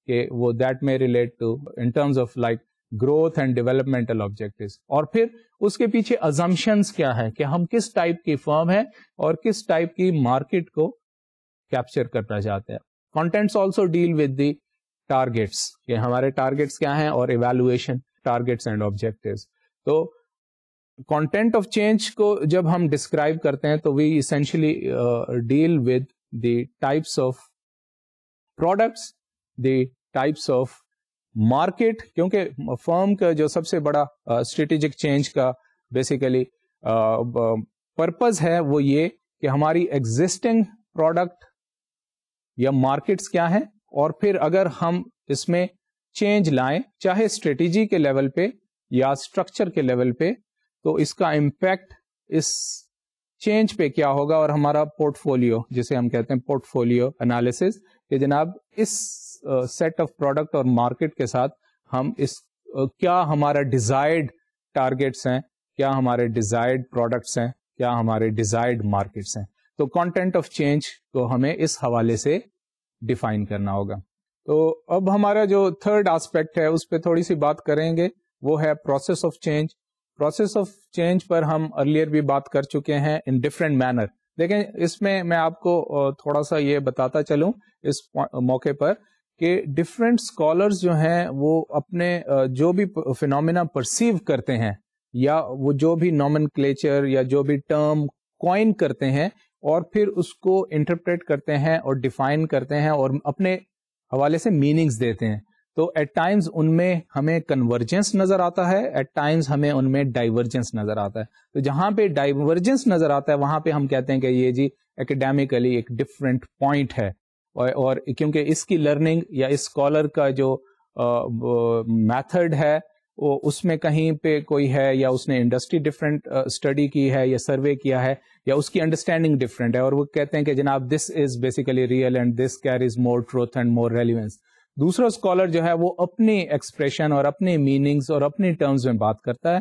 کہ وہ دیٹ میں relate to in terms of like growth and developmental objectives. اور پھر اس کے پیچھے ازمپشنز کیا ہے کہ ہم کس ٹائپ کی فرم ہے اور کس ٹائپ کی مارکیٹ کو کیپچر کرنا چاہتے ہیں. Contents also deal with the targets, کہ ہمارے ٹارگیٹس کیا ہیں, اور ایویلویشن ٹارگیٹس اینڈ آبجیکٹیوز. تو کانٹینٹ آف چینج کو جب ہم ڈسکرائب کرتے ہیں تو we essentially deal with the types of products, the types of market, کیونکہ فرم کا جو سب سے بڑا اسٹریٹجک چینج کا بیسیکلی پرپز ہے وہ یہ کہ ہماری ایگزسٹنگ پروڈکٹ یا مارکیٹس کیا ہیں, اور پھر اگر ہم اس میں چینج لائیں چاہے اسٹریٹجی کے لیول پہ یا اسٹرکچر کے لیول پہ, تو اس کا امپیکٹ اس چینج پہ کیا ہوگا. اور ہمارا پورٹ فولیو, جسے ہم کہتے ہیں پورٹ فولیو انالیسز, کہ جناب اس سیٹ آف پروڈکٹ اور مارکیٹ کے ساتھ ہم اس کیا ہمارا ڈیزائرڈ ٹارگیٹس ہیں, کیا ہمارے ڈیزائرڈ پروڈکٹس ہیں, کیا ہمارے ڈیزائرڈ مارکیٹس ہیں. تو کانٹینٹ آف چینج کو ہمیں اس حوالے سے ڈیفائن کرنا ہوگا. تو اب ہمارا جو تھرڈ آسپیکٹ ہے اس پہ تھوڑی سی بات کریں گے, وہ ہے process of change. Process of change پر ہم ارلیئر بھی بات کر چکے ہیں ان ڈفرینٹ مینر. دیکھیں اس میں آپ کو تھوڑا سا یہ بتاتا چلوں اس موقع پر کہ ڈفرینٹ اسکالرز جو ہیں وہ اپنے جو بھی فینومینا پرسیو کرتے ہیں, یا وہ جو بھی نومنکلیچر یا جو بھی ٹرم کوائن کرتے ہیں, اور پھر اس کو انٹرپریٹ کرتے ہیں اور ڈیفائن کرتے ہیں اور اپنے حوالے سے میننگز دیتے ہیں. تو ایٹ ٹائمز ان میں ہمیں کنورجنس نظر آتا ہے, ایٹ ٹائمز ہمیں ان میں ڈائیورجنس نظر آتا ہے. تو جہاں پہ ڈائیورجنس نظر آتا ہے وہاں پہ ہم کہتے ہیں کہ یہ جی اکیڈیمکلی ایک ڈفرینٹ پوائنٹ ہے, اور کیونکہ اس کی لرننگ یا اس اسکالر کا جو میتھڈ ہے وہ اس میں کہیں پہ کوئی ہے, یا اس نے انڈسٹری ڈفرینٹ اسٹڈی کی ہے یا سروے کیا ہے, یا اس کی انڈرسٹینڈنگ ڈفرینٹ ہے, اور وہ کہتے ہیں کہ جناب this is basically real and this carries more truth and more relevance. دوسرا اسکالر جو ہے وہ اپنی ایکسپریشن اور اپنی میننگز اور اپنی ٹرمز میں بات کرتا ہے.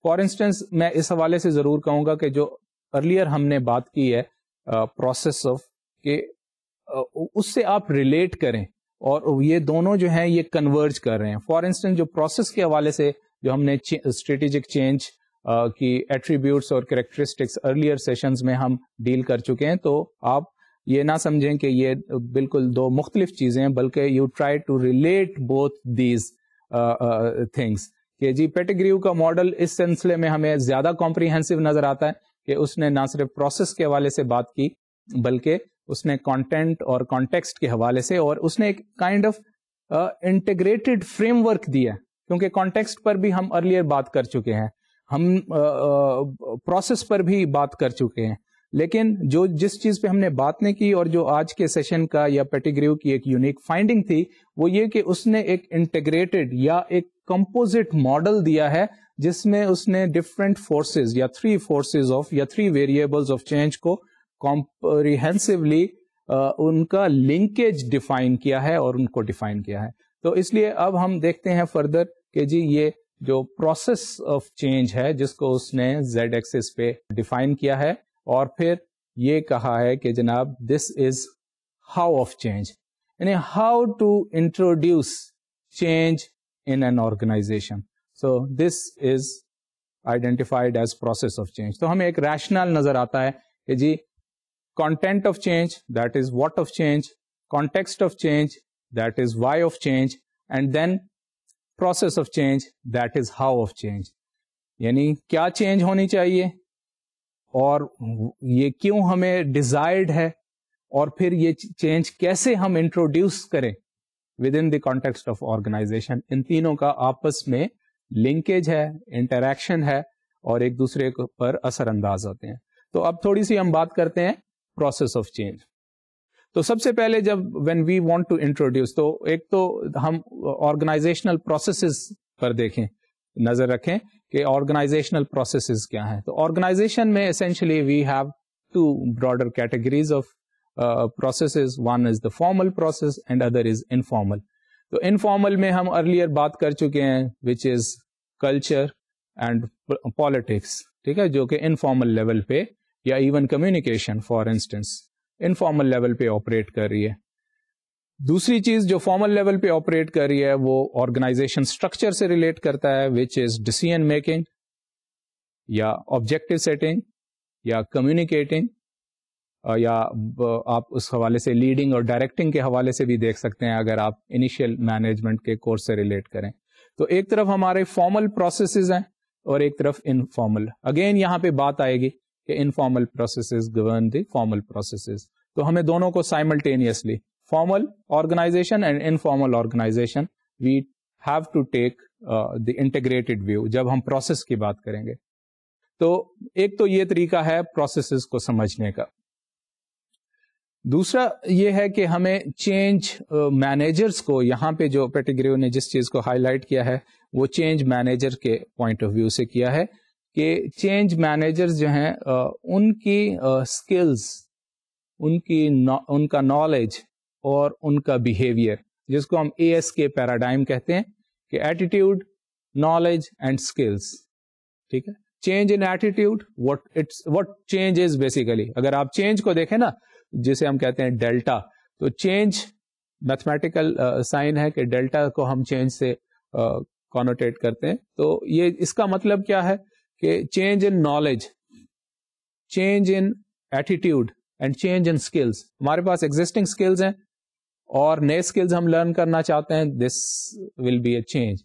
فار انسٹنس میں اس حوالے سے ضرور کہوں گا کہ جو ارلیئر ہم نے بات کی ہے پروسیس آف, کہ اس سے آپ ریلیٹ کریں, اور یہ دونوں جو ہیں یہ کنورج کر رہے ہیں. فار انسٹنس جو پروسیس کے حوالے سے جو ہم نے اسٹریٹجک چینج کی ایٹریبیوٹس اور کریکٹرسٹکس ارلیئر سیشنز میں ہم ڈیل کر چکے ہیں, تو آپ یہ نہ سمجھیں کہ یہ بالکل دو مختلف چیزیں ہیں, بلکہ you try to relate both these things, کہ جی پیٹیگریو کا ماڈل اس سلسلے میں ہمیں زیادہ کمپریہنسو نظر آتا ہے کہ اس نے نہ صرف پروسیس کے حوالے سے بات کی بلکہ اس نے کانٹینٹ اور کانٹیکسٹ کے حوالے سے، اور اس نے ایک kind of integrated frame work دیا، کیونکہ کانٹیکسٹ پر بھی ہم ارلیئر بات کر چکے ہیں، ہم پروسیس پر بھی بات کر چکے ہیں، لیکن جس چیز پہ ہم نے بات نہیں کی اور جو آج کے سیشن کا یا پیٹیگریو کی ایک یونیک فائنڈنگ تھی وہ یہ کہ اس نے ایک انٹیگریٹڈ یا ایک کمپوزٹ ماڈل دیا ہے جس میں اس نے ڈفرینٹ فورسز یا 3 فورسز آف یا 3 ویریبلز آف چینج کو کمپریہنسولی ان کا لنکیج ڈیفائن کیا ہے اور ان کو ڈیفائن کیا ہے. تو اس لیے اب ہم دیکھتے ہیں فردر کہ جی یہ جو پروسیس آف چینج ہے جس کو اس نے زیڈ ایکسس پہ ڈیفائن کیا ہے، اور پھر یہ کہا ہے کہ جناب this is how of change, یعنی how to introduce change in an organization. So this is identified as process of change. تو ہمیں ایک ریشنل نظر آتا ہے کہ جی content of change, that is what of change, context of change, that is why of change, and then process of change, that is how of change. یعنی کیا change ہونی چاہیے اور یہ کیوں ہمیں ڈیزائرڈ ہے، اور پھر یہ چینج کیسے ہم انٹروڈیوس کریں within the context of organisation. ان تینوں کا آپس میں لنکیج ہے، انٹریکشن ہے، اور ایک دوسرے پر اثر انداز ہوتے ہیں. تو اب تھوڑی سی ہم بات کرتے ہیں پروسیس آف چینج. تو سب سے پہلے جب when we want to introduce, تو ایک تو ہم آرگنائزیشنل پروسیسز پر دیکھیں، نظر رکھیں کہ آرگنائزیشنل پروسیسز کیا ہیں. تو آرگنائزیشن میں essentially we have 2 broader categories of processes. One is the formal process and other is informal. تو انفارمل میں ہم ارلیئر بات کر چکے ہیں which is culture and politics, ٹھیک ہے، جو کہ انفارمل لیول پہ یا even communication for instance informal level پہ آپریٹ کر رہی ہے. دوسری چیز جو فارمل لیول پہ آپریٹ کر رہی ہے وہ آرگنائزیشن اسٹرکچر سے ریلیٹ کرتا ہے وچ از ڈیسیژن میکنگ یا آبجیکٹو سیٹنگ یا کمیونیکیٹنگ، یا آپ اس حوالے سے لیڈنگ اور ڈائریکٹنگ کے حوالے سے بھی دیکھ سکتے ہیں اگر آپ انیشیل مینجمنٹ کے کورس سے ریلیٹ کریں. تو ایک طرف ہمارے فارمل پروسیسز ہیں اور ایک طرف انفارمل. اگین یہاں پہ بات آئے گی کہ informal processes govern the formal processes. تو ہمیں دونوں کو simultaneously formal organization and informal organization we have to take the integrated view جب ہم پروسیس کی بات کریں گے. تو ایک تو یہ طریقہ ہے پروسیسز کو سمجھنے کا. دوسرا یہ ہے کہ ہمیں چینج مینیجرز کو، یہاں پہ جو پیٹیگریو نے جس چیز کو ہائی لائٹ کیا ہے وہ چینج مینیجر کے پوائنٹ آف ویو سے کیا ہے کہ چینج مینیجرز جو ہیں ان کی اسکلز، ان کا نالج اور ان کا بیہیویئر، جس کو ہم AS کے پیراڈائم کہتے ہیں کہ ایٹیٹیوڈ، نالج اینڈ اسکلز. ٹھیک ہے، change in attitude, what change is basically. اگر آپ چینج کو دیکھیں نا جسے ہم کہتے ہیں ڈیلٹا، تو چینج میتھمیٹیکل سائن ہے کہ ڈیلٹا کو ہم چینج سے کونوٹیٹ کرتے ہیں. تو یہ اس کا مطلب کیا ہے کہ change in knowledge, change in attitude and change in skills. ہمارے پاس ایگزسٹنگ اسکلز ہیں اور نئے اسکلز ہم لرن کرنا چاہتے ہیں، دس ول بی اے چینج.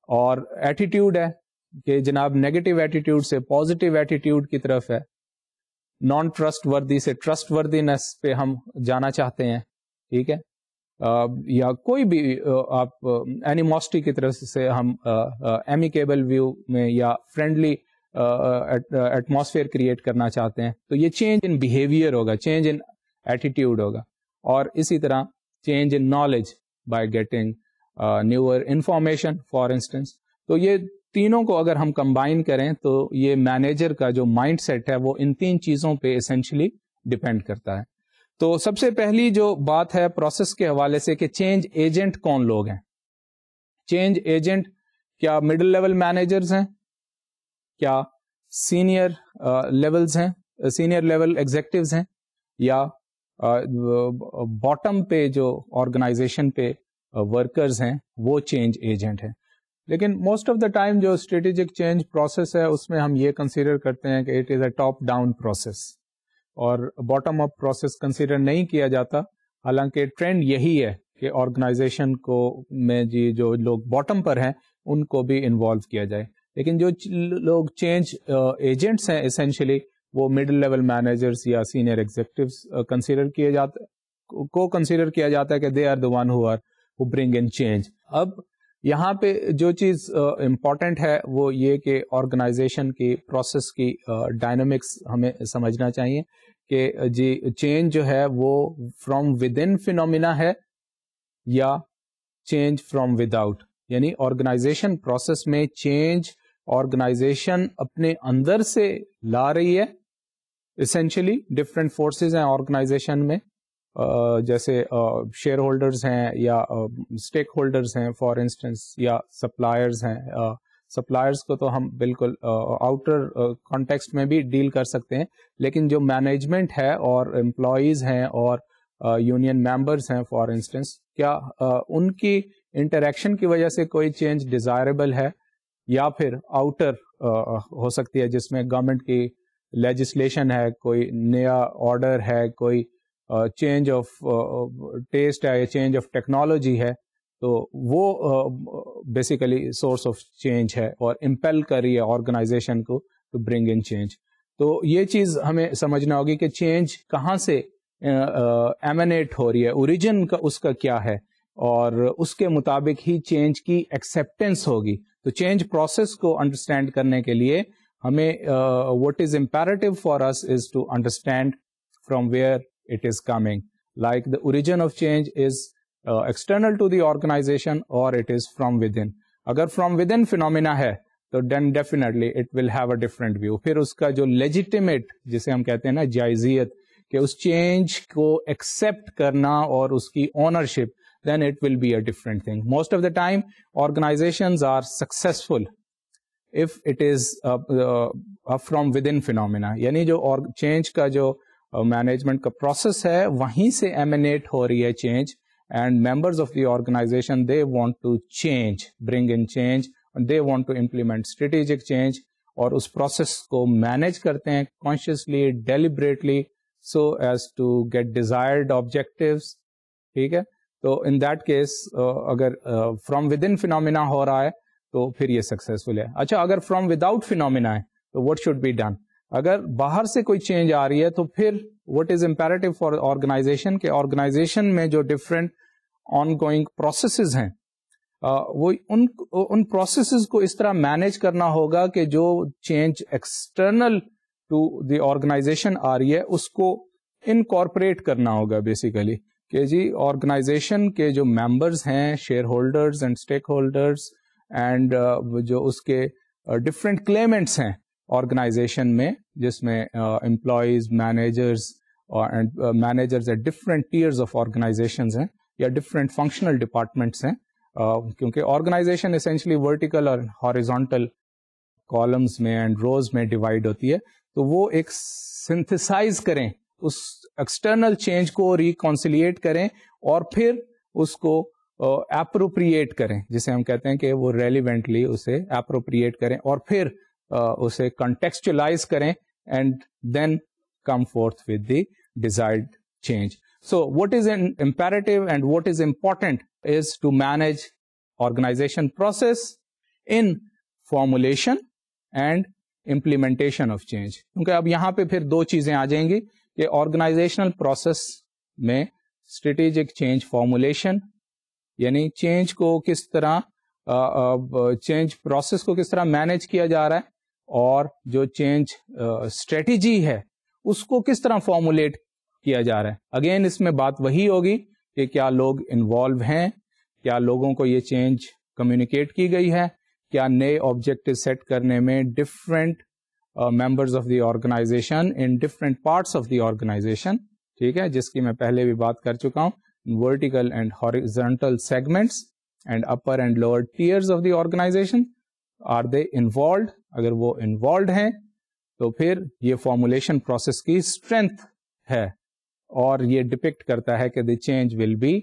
اور ایٹیٹیوڈ ہے کہ جناب نیگیٹو ایٹیٹیوڈ سے پازیٹیو ایٹیٹیوڈ کی طرف ہے، نان ٹرسٹ وردی سے ٹرسٹ وردینس پہ ہم جانا چاہتے ہیں. ٹھیک ہے، یا کوئی بھی آپ اینیموسٹی کی طرف سے ہم ایمیکیبل ویو میں یا فرینڈلی ایٹماسفیئر کریٹ کرنا چاہتے ہیں. تو یہ چینج ان بیہیویئر ہوگا، چینج ان ایٹیٹیوڈ ہوگا. اور اسی طرح change in knowledge by getting never information for instance. تو یہ تینوں کو اگر ہم کمبائن کریں تو یہ مینیجر کا جو مائنڈ سیٹ ہے وہ ان 3 چیزوں پہ اسینشلی ڈپینڈ کرتا ہے. تو سب سے پہلی جو بات ہے پروسیس کے حوالے سے کہ چینج ایجنٹ کون لوگ ہیں. چینج ایجنٹ کیا مڈل لیول مینیجرز ہیں، کیا سینئر لیولز ہیں، سینئر لیول ایگزیکٹوز ہیں، یا باٹم پہ جو آرگنائزیشن پہ ورکرز ہیں وہ چینج ایجنٹ ہیں. لیکن موسٹ آف دا ٹائم جو اسٹریٹجک چینج پروسیس ہے اس میں ہم یہ کنسیڈر کرتے ہیں کہ it is a top down process اور باٹم اپ پروسیس کنسیڈر نہیں کیا جاتا. حالانکہ ٹرینڈ یہی ہے کہ آرگنائزیشن کو میں جی جو لوگ باٹم پر ہیں ان کو بھی انوالو کیا جائے. لیکن جو لوگ چینج ایجنٹس ہیں اسینشلی وہ مڈل لیول مینیجرس یا سینئر ایگزیکٹوز کنسیڈر کیا جاتا ہے کہ they are the one who bring in change. اب یہاں پہ جو چیز امپورٹنٹ ہے وہ یہ کہ آرگنائزیشن کی پروسیس کی ڈائنامکس ہمیں سمجھنا چاہیے کہ جی چینج جو ہے وہ فرام ود ان فینومینا ہے یا چینج فرام ود آؤٹ. یعنی آرگنائزیشن پروسیس میں چینج آرگنائزیشن اپنے اندر سے لا رہی ہے. اسینشلی ڈفرینٹ فورسز ہیں آرگنائزیشن میں, جیسے شیئر ہولڈرز ہیں یا اسٹیک ہولڈرز ہیں فار انسٹنس, یا سپلائرز ہیں. سپلائرز کو تو ہم بالکل آؤٹر کانٹیکسٹ میں بھی ڈیل کر سکتے ہیں, لیکن جو مینجمنٹ ہے اور امپلائیز ہیں اور یونین ممبرز ہیں فار انسٹنس, کیا ان کی انٹریکشن کی وجہ سے کوئی چینج ڈیزائربل ہے, یا پھر آؤٹر ہو سکتی ہے جس میں گورنمنٹ کی لیجسلیشن ہے, کوئی نیا آرڈر ہے, کوئی چینج آف ٹیسٹ ہے یا چینج آف ٹیکنالوجی ہے, تو وہ بیسیکلی سورس آف چینج ہے اور امپیل کر رہی ہے آرگنائزیشن کو ٹو برنگ ان چینج. تو یہ چیز ہمیں سمجھنا ہوگی کہ چینج کہاں سے ایمنیٹ ہو رہی ہے, اوریجن کا اس کا کیا ہے, اور اس کے مطابق ہی چینج کی ایکسیپٹینس ہوگی. تو چینج پروسیس کو انڈرسٹینڈ کرنے کے لیے ہمیں what is imperative for us is to understand from where it is coming. Like the origin of change is external to the organization or it is from within. اگر from within phenomena ہے تو then definitely it will have a different view. پھر اس کا جو legitimate جسے ہم کہتے ہیں نا جائزیت, کہ اس چینج کو ایکسیپٹ کرنا اور اس کی ownership, then it will be a different thing. Most of the time organizations are successful if it is from within phenomena. یعنی جو چینج کا جو مینجمنٹ کا پروسیس ہے وہیں سے ایمینیٹ ہو رہی ہے change, and members of the organization they want to change, bring in change, they want to implement strategic change, اور اس پروسیس کو مینیج کرتے ہیں consciously, deliberately, so as to get desired objectives. ٹھیک ہے, تو ان دیٹ کیس اگر from within phenomena ہو رہا ہے تو پھر یہ سکسیزفل ہے. اچھا, اگر فرام ود آؤٹ فینومینا ہے تو واٹ شوڈ بی ڈن؟ اگر باہر سے کوئی چینج آ رہی ہے تو پھر what is imperative for organization کہ آرگنائزیشن میں جو ڈفرینٹ آن گوئنگ پروسیسز ہیں وہ ان پروسیسز کو اس طرح مینیج کرنا ہوگا کہ جو change external to the organisation آ رہی ہے اس کو انکارپوریٹ کرنا ہوگا بیسیکلی, کہ جی آرگنائزیشن کے جو ممبرز ہیں, share holders and stake holders, and جو اس کے ڈفرینٹ کلیمنٹس ہیں آرگنائزیشن میں, جس میں employees, managers at different tiers of organizations ہیں یا ڈفرینٹ فنکشنل ڈپارٹمنٹس ہیں, کیونکہ آرگنائزیشن اسینشلی ورٹیکل اور ہاریزونٹل کالمز میں اینڈ روز میں ڈیوائڈ ہوتی ہے. تو وہ ایک سنتھسائز کریں, اس ایکسٹرنل چینج کو ریکانسیلیٹ کریں اور پھر اس کو اپروپریٹ کریں, جسے ہم کہتے ہیں کہ وہ ریلیونٹلی اسے اپروپریٹ کریں اور پھر اسے کنٹیکسچلائز کریں, and then come forth with the desired change. So what is imperative and what is important is to manage organization process in formulation and implementation of change. کیونکہ اب یہاں پہ پھر دو چیزیں آ جائیں گی کہ آرگنائزیشنل پروسیس میں اسٹریٹجک چینج فارمولیشن, یعنی چینج کو کس طرح چینج پروسیس کو کس طرح مینیج کیا جا رہا ہے, اور جو چینج اسٹریٹجی ہے اس کو کس طرح فارمولیٹ کیا جا رہا ہے. اگین اس میں بات وہی ہوگی کہ کیا لوگ انوالو ہیں, کیا لوگوں کو یہ چینج کمیونیکیٹ کی گئی ہے, کیا نئے آبجیکٹو سیٹ کرنے میں different members of the organization in different parts of the organization, ٹھیک ہے, جس کی میں پہلے بھی بات کر چکا ہوں, vertical and horizontal segments and upper and lower tiers of the organization, are they involved? اگر وہ انوالوڈ ہیں تو پھر یہ فارمولیشن پروسیس کی اسٹرینتھ ہے, اور یہ ڈپکٹ کرتا ہے کہ the change will be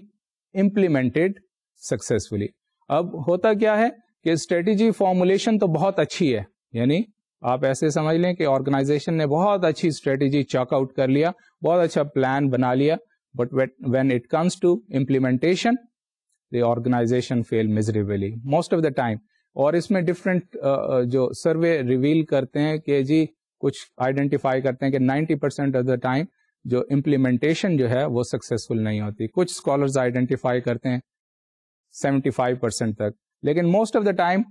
implemented successfully. اب ہوتا کیا ہے کہ اسٹریٹجی فارمولیشن تو بہت اچھی ہے, یعنی آپ ایسے سمجھ لیں کہ آرگنائزیشن نے بہت اچھی اسٹریٹجی چاک آؤٹ کر لیا, بہت اچھا پلان بنا لیا, but when it comes to implementation the organization fail miserably most of the time. اور اس میں ڈفرینٹ جو سروے ریویل کرتے ہیں کہ جی کچھ آئیڈینٹیفائی کرتے ہیں کہ 90% آف دا ٹائم جو امپلیمنٹیشن جو ہے وہ سکسیسفل نہیں ہوتی. کچھ اسکالرز آئیڈینٹیفائی کرتے ہیں 75% تک, لیکن موسٹ آف دا ٹائم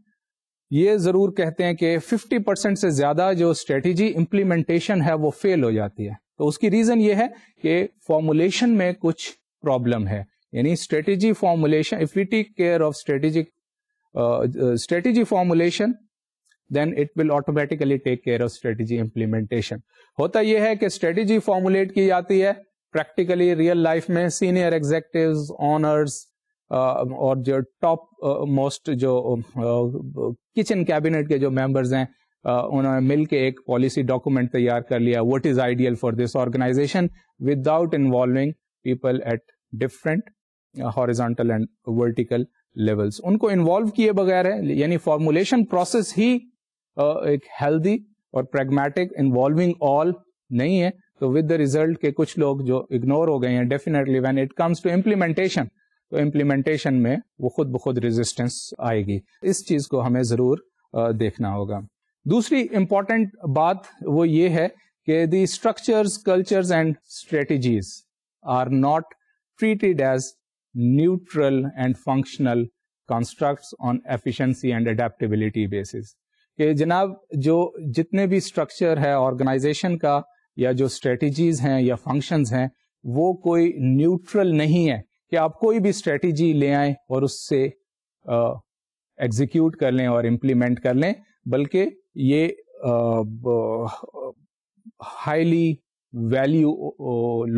یہ ضرور کہتے ہیں کہ 50% سے زیادہ جو اسٹریٹجی امپلیمنٹیشن ہے وہ فیل ہو جاتی ہے. تو اس کی ریزن یہ ہے کہ فارمولیشن میں کچھ پرابلم ہے. یعنی strategy formulation, if we take care of strategy formulation, then it will automatically take care of strategy implementation. ہوتا یہ ہے کہ اسٹریٹجی فارمولیٹ کی جاتی ہے پریکٹیکلی ریئل لائف میں سینئر ایگزیکٹوز, آنرز اور جو ٹاپ موسٹ جو کچن کیبنٹ کے جو ممبرز ہیں انہوں نے مل کے ایک پالیسی ڈاکومنٹ تیار کر لیا, what is ideal for this organization, without involving people at different horizontal and vertical levels. ان کو انوالو کیے بغیر ہے, یعنی فارمولیشن پروسیس ہی ایک ہیلدی اور پریگمیٹک انوالونگ آل نہیں ہے. تو ود دا ریزلٹ کہ کچھ لوگ جو اگنور ہو گئے ہیں definitely when it comes to implementation, تو امپلیمنٹیشن میں وہ خود بخود ریزسٹنس آئے گی. اس چیز کو ہمیں ضرور دیکھنا ہوگا. دوسری امپورٹنٹ بات وہ یہ ہے کہ the structures, cultures and strategies are not treated as neutral and functional constructs on efficiency and adaptability basis. کہ جناب جو جتنے بھی اسٹرکچر ہے آرگنائزیشن کا یا جو اسٹریٹجیز ہیں یا فنکشنز ہیں وہ کوئی نیوٹرل نہیں ہے کہ آپ کوئی بھی اسٹریٹجی لے آئیں اور اس سے ایگزیکیوٹ کر لیں اور امپلیمنٹ کر لیں, بلکہ یہ ہائیلی ویلیو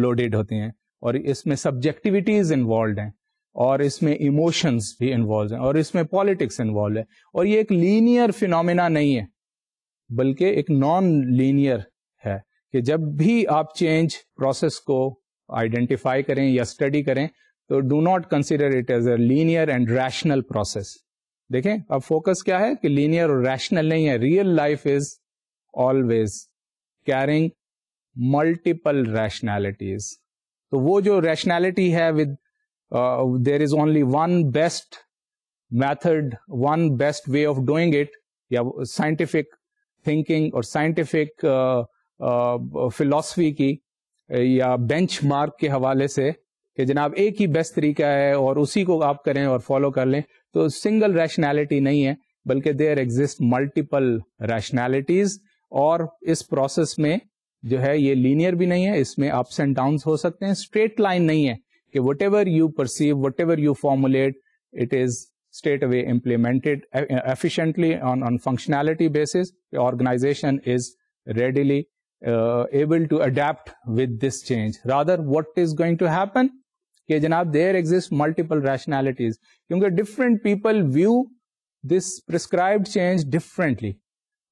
لوڈیڈ ہوتے ہیں اور اس میں سبجیکٹیوٹیز انوالوڈ ہیں اور اس میں ایموشنز بھی انوالو ہیں اور اس میں پالیٹکس انوالو ہے. اور یہ ایک لینئر فینومینا نہیں ہے بلکہ ایک نان لینئر ہے کہ جب بھی آپ چینج پروسیس کو آئیڈینٹیفائی کریں یا اسٹڈی کریں تو do not consider it as a linear and rational process. دیکھیں اب فوکس کیا ہے کہ لینئر اور ریشنل نہیں ہے. Real life is always carrying multiple rationalities. تو وہ جو ریشنالٹی ہے with there is only one best method, one best way of doing it, یا سائنٹیفک تھنکنگ اور سائنٹیفک فلاسفی کی یا بینچ مارک کے حوالے سے کہ جناب ایک ہی بیسٹ طریقہ ہے اور اسی کو آپ کریں اور فالو کر لیں, تو سنگل ریشنالٹی نہیں ہے بلکہ دیر ایگزسٹ ملٹیپل ریشنالٹیز. اور اس پروسیس میں جو ہے یہ لینئر بھی نہیں ہے, اس میں اپس اینڈ ڈاؤنس ہو سکتے ہیں, اسٹریٹ لائن نہیں ہے کہ what ever you perceive, what ever you formulate, it is straight away implemented efficiently on functionality basis. The organization is readily able to adapt with this change. Rather, what is going to happen کہ جناب there exist multiple rationalities, کیونکہ different people view this prescribed change differently.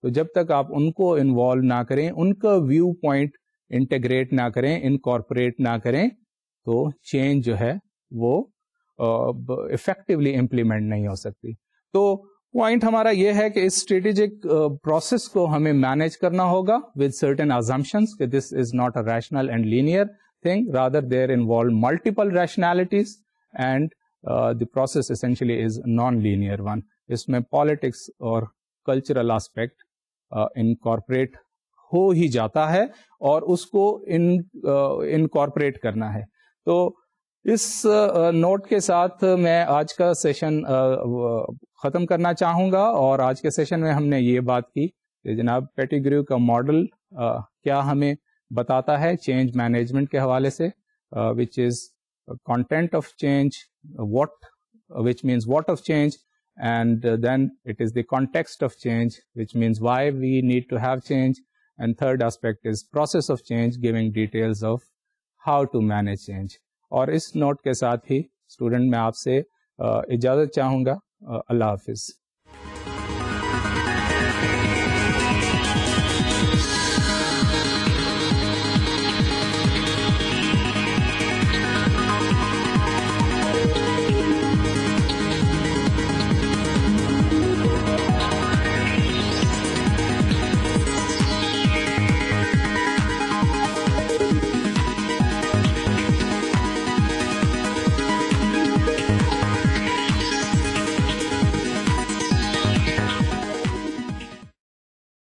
تو جب تک آپ ان کو involve نہ کریں, ان کا ویو پوائنٹ انٹیگریٹ نہ کریں, انکارپوریٹ نہ کریں, تو چینج جو ہے وہ افیکٹولی امپلیمنٹ نہیں ہو سکتی. تو پوائنٹ ہمارا یہ ہے کہ اس اسٹریٹجک پروسیس کو ہمیں مینیج کرنا ہوگا ود سرٹن assumptions کہ this is not a rational and linear thing, rather there involve multiple rationalities and the process essentially is non-linear one. اس میں politics اور cultural aspect incorporate ہو ہی جاتا ہے اور اس کو incorporate کرنا ہے. تو اس نوٹ کے ساتھ میں آج کا سیشن ختم کرنا چاہوں گا, اور آج کے سیشن میں ہم نے یہ بات کی کہ جناب پیٹیگریو کا ماڈل کیا ہمیں بتاتا ہے چینج مینجمنٹ کے حوالے سے, which is content of change, which means what of change, and then it is the context of change which means why we need to have change, and third aspect is process of change giving details of how to manage change. اور اس note کے ساتھ ہی student میں آپ سے اجازت چاہوں گا. اللہ حافظ.